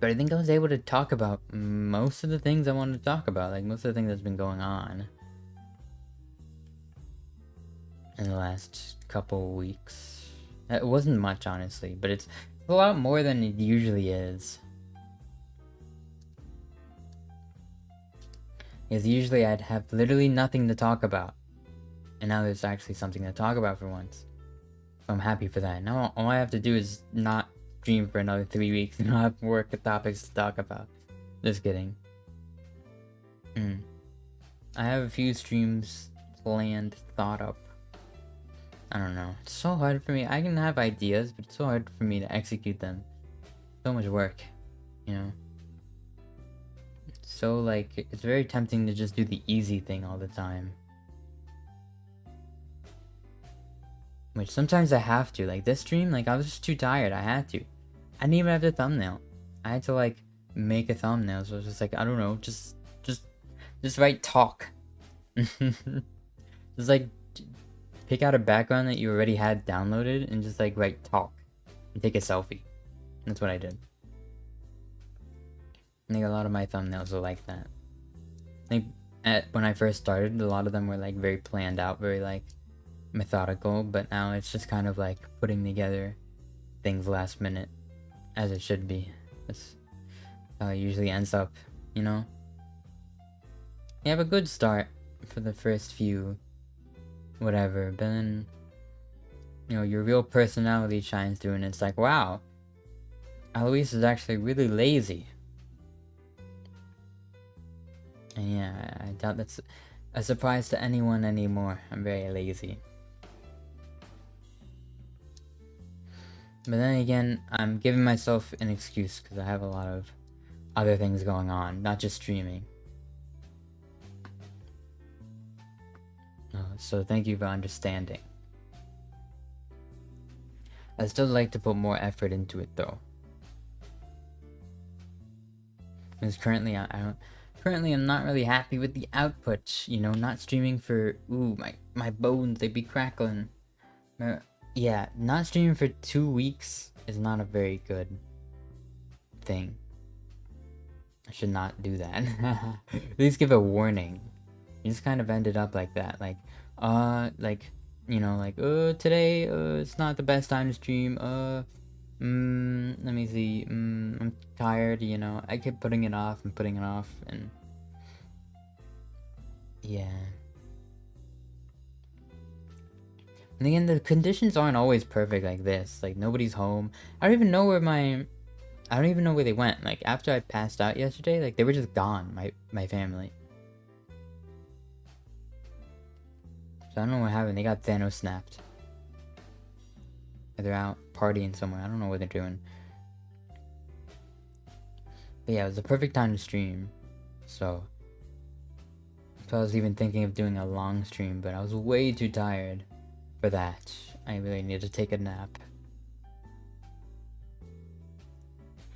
But I think I was able to talk about most of the things I wanted to talk about, like most of the things that's been going on in the last couple weeks. It wasn't much, honestly, but it's a lot more than it usually is. Because usually I'd have literally nothing to talk about. And now there's actually something to talk about for once. So I'm happy for that. Now all I have to do is not stream for another 3 weeks and not have work topics to talk about. Just kidding. I have a few streams planned, thought up. I don't know. It's so hard for me. I can have ideas, but it's so hard for me to execute them. So much work, you know? So, like, it's very tempting to just do the easy thing all the time. Which sometimes I have to. Like, this stream, like, I was just too tired. I had to. I didn't even have the thumbnail. I had to, like, make a thumbnail. So I was just like, I don't know. Just write talk. Just, like, pick out a background that you already had downloaded and just, like, write talk. And take a selfie. That's what I did. I think a lot of my thumbnails are like that. I think when I first started, a lot of them were like very planned out, very like methodical, but now it's just kind of like putting together things last minute, as it should be. That's how it usually ends up, you know? You have a good start for the first few, whatever, but then, you know, your real personality shines through and it's like, wow, Eloise is actually really lazy. And yeah, I doubt that's a surprise to anyone anymore. I'm very lazy. But then again, I'm giving myself an excuse because I have a lot of other things going on, not just streaming. So thank you for understanding. I'd still like to put more effort into it though. Because currently I'm not really happy with the output, you know, not streaming for, ooh, my bones, they be crackling. Yeah, not streaming for 2 weeks is not a very good thing. I should not do that. At least give a warning. You just kind of ended up like that, like, you know, like, today, it's not the best time to stream, let me see, I'm tired, you know, I kept putting it off and putting it off, and yeah. And again, the conditions aren't always perfect like this, like, nobody's home. I don't even know where they went. Like, after I passed out yesterday, like, they were just gone, my family. So I don't know what happened. They got Thanos snapped. They're out partying somewhere. I don't know what they're doing. But yeah, it was the perfect time to stream. So I was even thinking of doing a long stream, but I was way too tired for that. I really need to take a nap.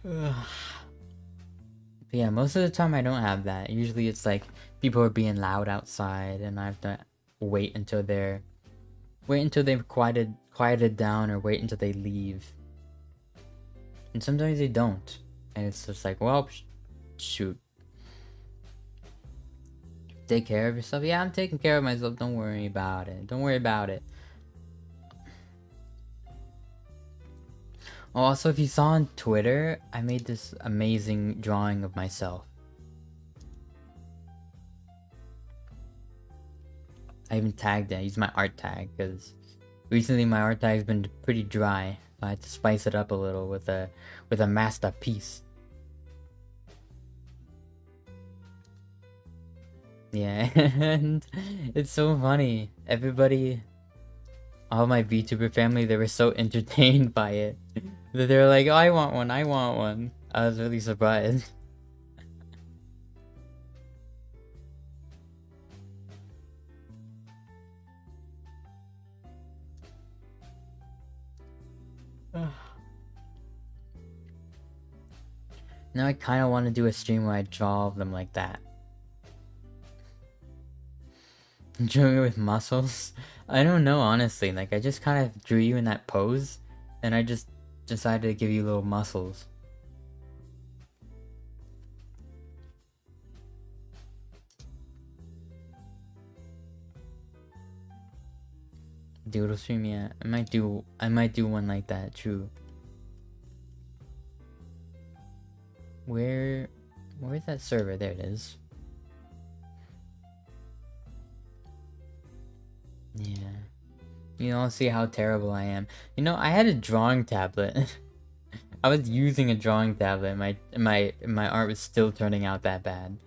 But yeah, most of the time I don't have that. Usually it's like people are being loud outside and I have to wait until they've quieted down, or wait until they leave. And sometimes they don't. And it's just like, well, shoot. Take care of yourself. Yeah, I'm taking care of myself. Don't worry about it. Don't worry about it. Also, if you saw on Twitter, I made this amazing drawing of myself. I even tagged it. I used my art tag because recently my art tag's been pretty dry. So I had to spice it up a little with a masterpiece. Yeah, and it's so funny. Everybody, all my VTuber family, they were so entertained by it that they were like, oh, I want one, I want one. I was really surprised. Now I kind of want to do a stream where I draw them like that. Drawing with muscles? I don't know, honestly. Like, I just kind of drew you in that pose, and I just decided to give you little muscles. Doodle stream, yeah. I might do one like that, true. Where's that server? There it is. Yeah. You know, see how terrible I am. You know, I had a drawing tablet. I was using a drawing tablet. My art was still turning out that bad.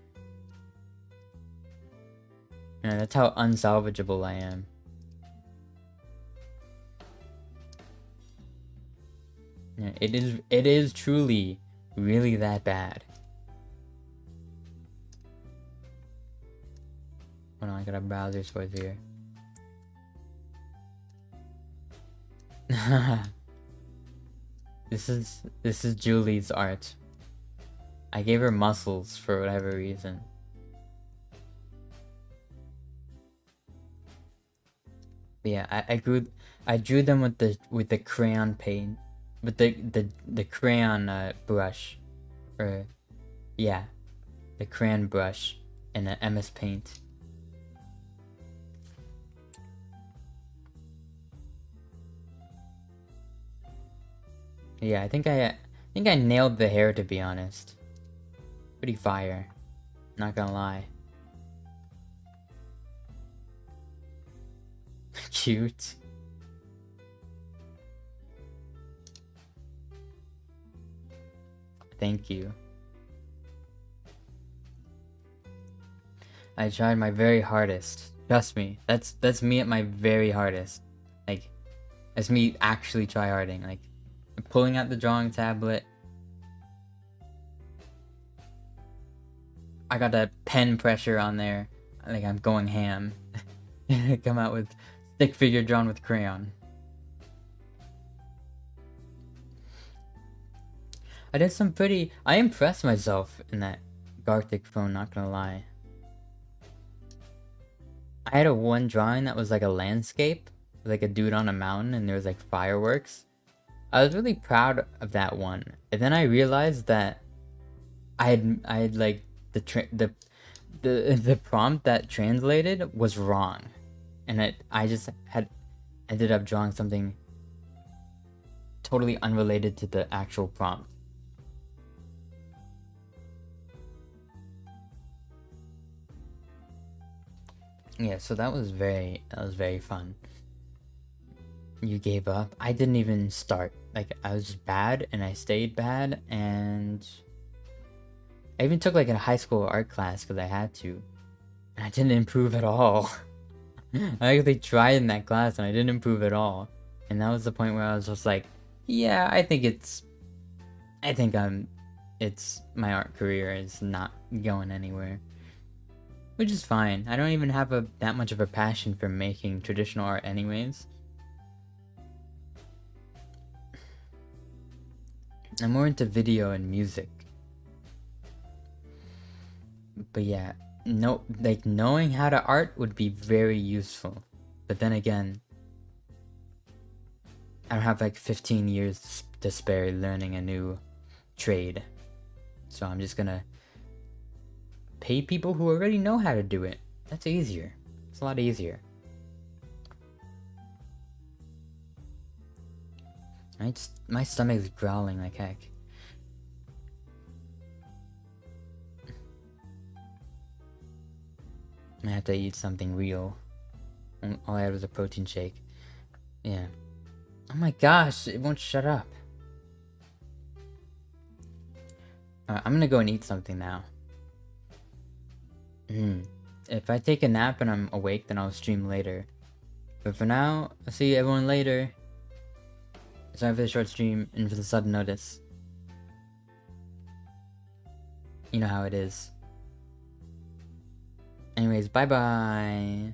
Yeah, that's how unsalvageable I am. Yeah, it is truly really that bad. Hold on, I got a browser source here. This is Julie's art. I gave her muscles for whatever reason. But yeah, I drew them with the crayon paint, with the crayon brush, or yeah, the crayon brush and the MS Paint. Yeah, I think I nailed the hair, to be honest. Pretty fire. Not gonna lie. Cute. Thank you. I tried my very hardest. Trust me, that's me at my very hardest. Like, that's me actually tryharding. Like, pulling out the drawing tablet. I got that pen pressure on there. Like, I'm going ham. Come out with stick figure drawn with crayon. I did some pretty... I impressed myself in that Gartic phone, not gonna lie. I had one drawing that was like a landscape, like a dude on a mountain, and there was like fireworks. I was really proud of that one, and then I realized that I had like the prompt that translated was wrong, and I just had ended up drawing something totally unrelated to the actual prompt. Yeah, so that was very fun. You gave up. I didn't even start. Like, I was just bad, and I stayed bad, and I even took like a high school art class because I had to, and I didn't improve at all. I actually tried in that class, and I didn't improve at all. And that was the point where I was just like, yeah, I think my art career is not going anywhere. Which is fine. I don't even have that much of a passion for making traditional art anyways. I'm more into video and music. But yeah, no, like knowing how to art would be very useful. But then again, I don't have like 15 years to spare learning a new trade. So I'm just gonna pay people who already know how to do it. That's easier. It's a lot easier. My stomach is growling like heck. I have to eat something real. All I had was a protein shake. Yeah. Oh my gosh, it won't shut up. Alright, I'm gonna go and eat something now. If I take a nap and I'm awake, then I'll stream later. But for now, I'll see everyone later. Sorry for the short stream and for the sudden notice. You know how it is. Anyways, bye bye.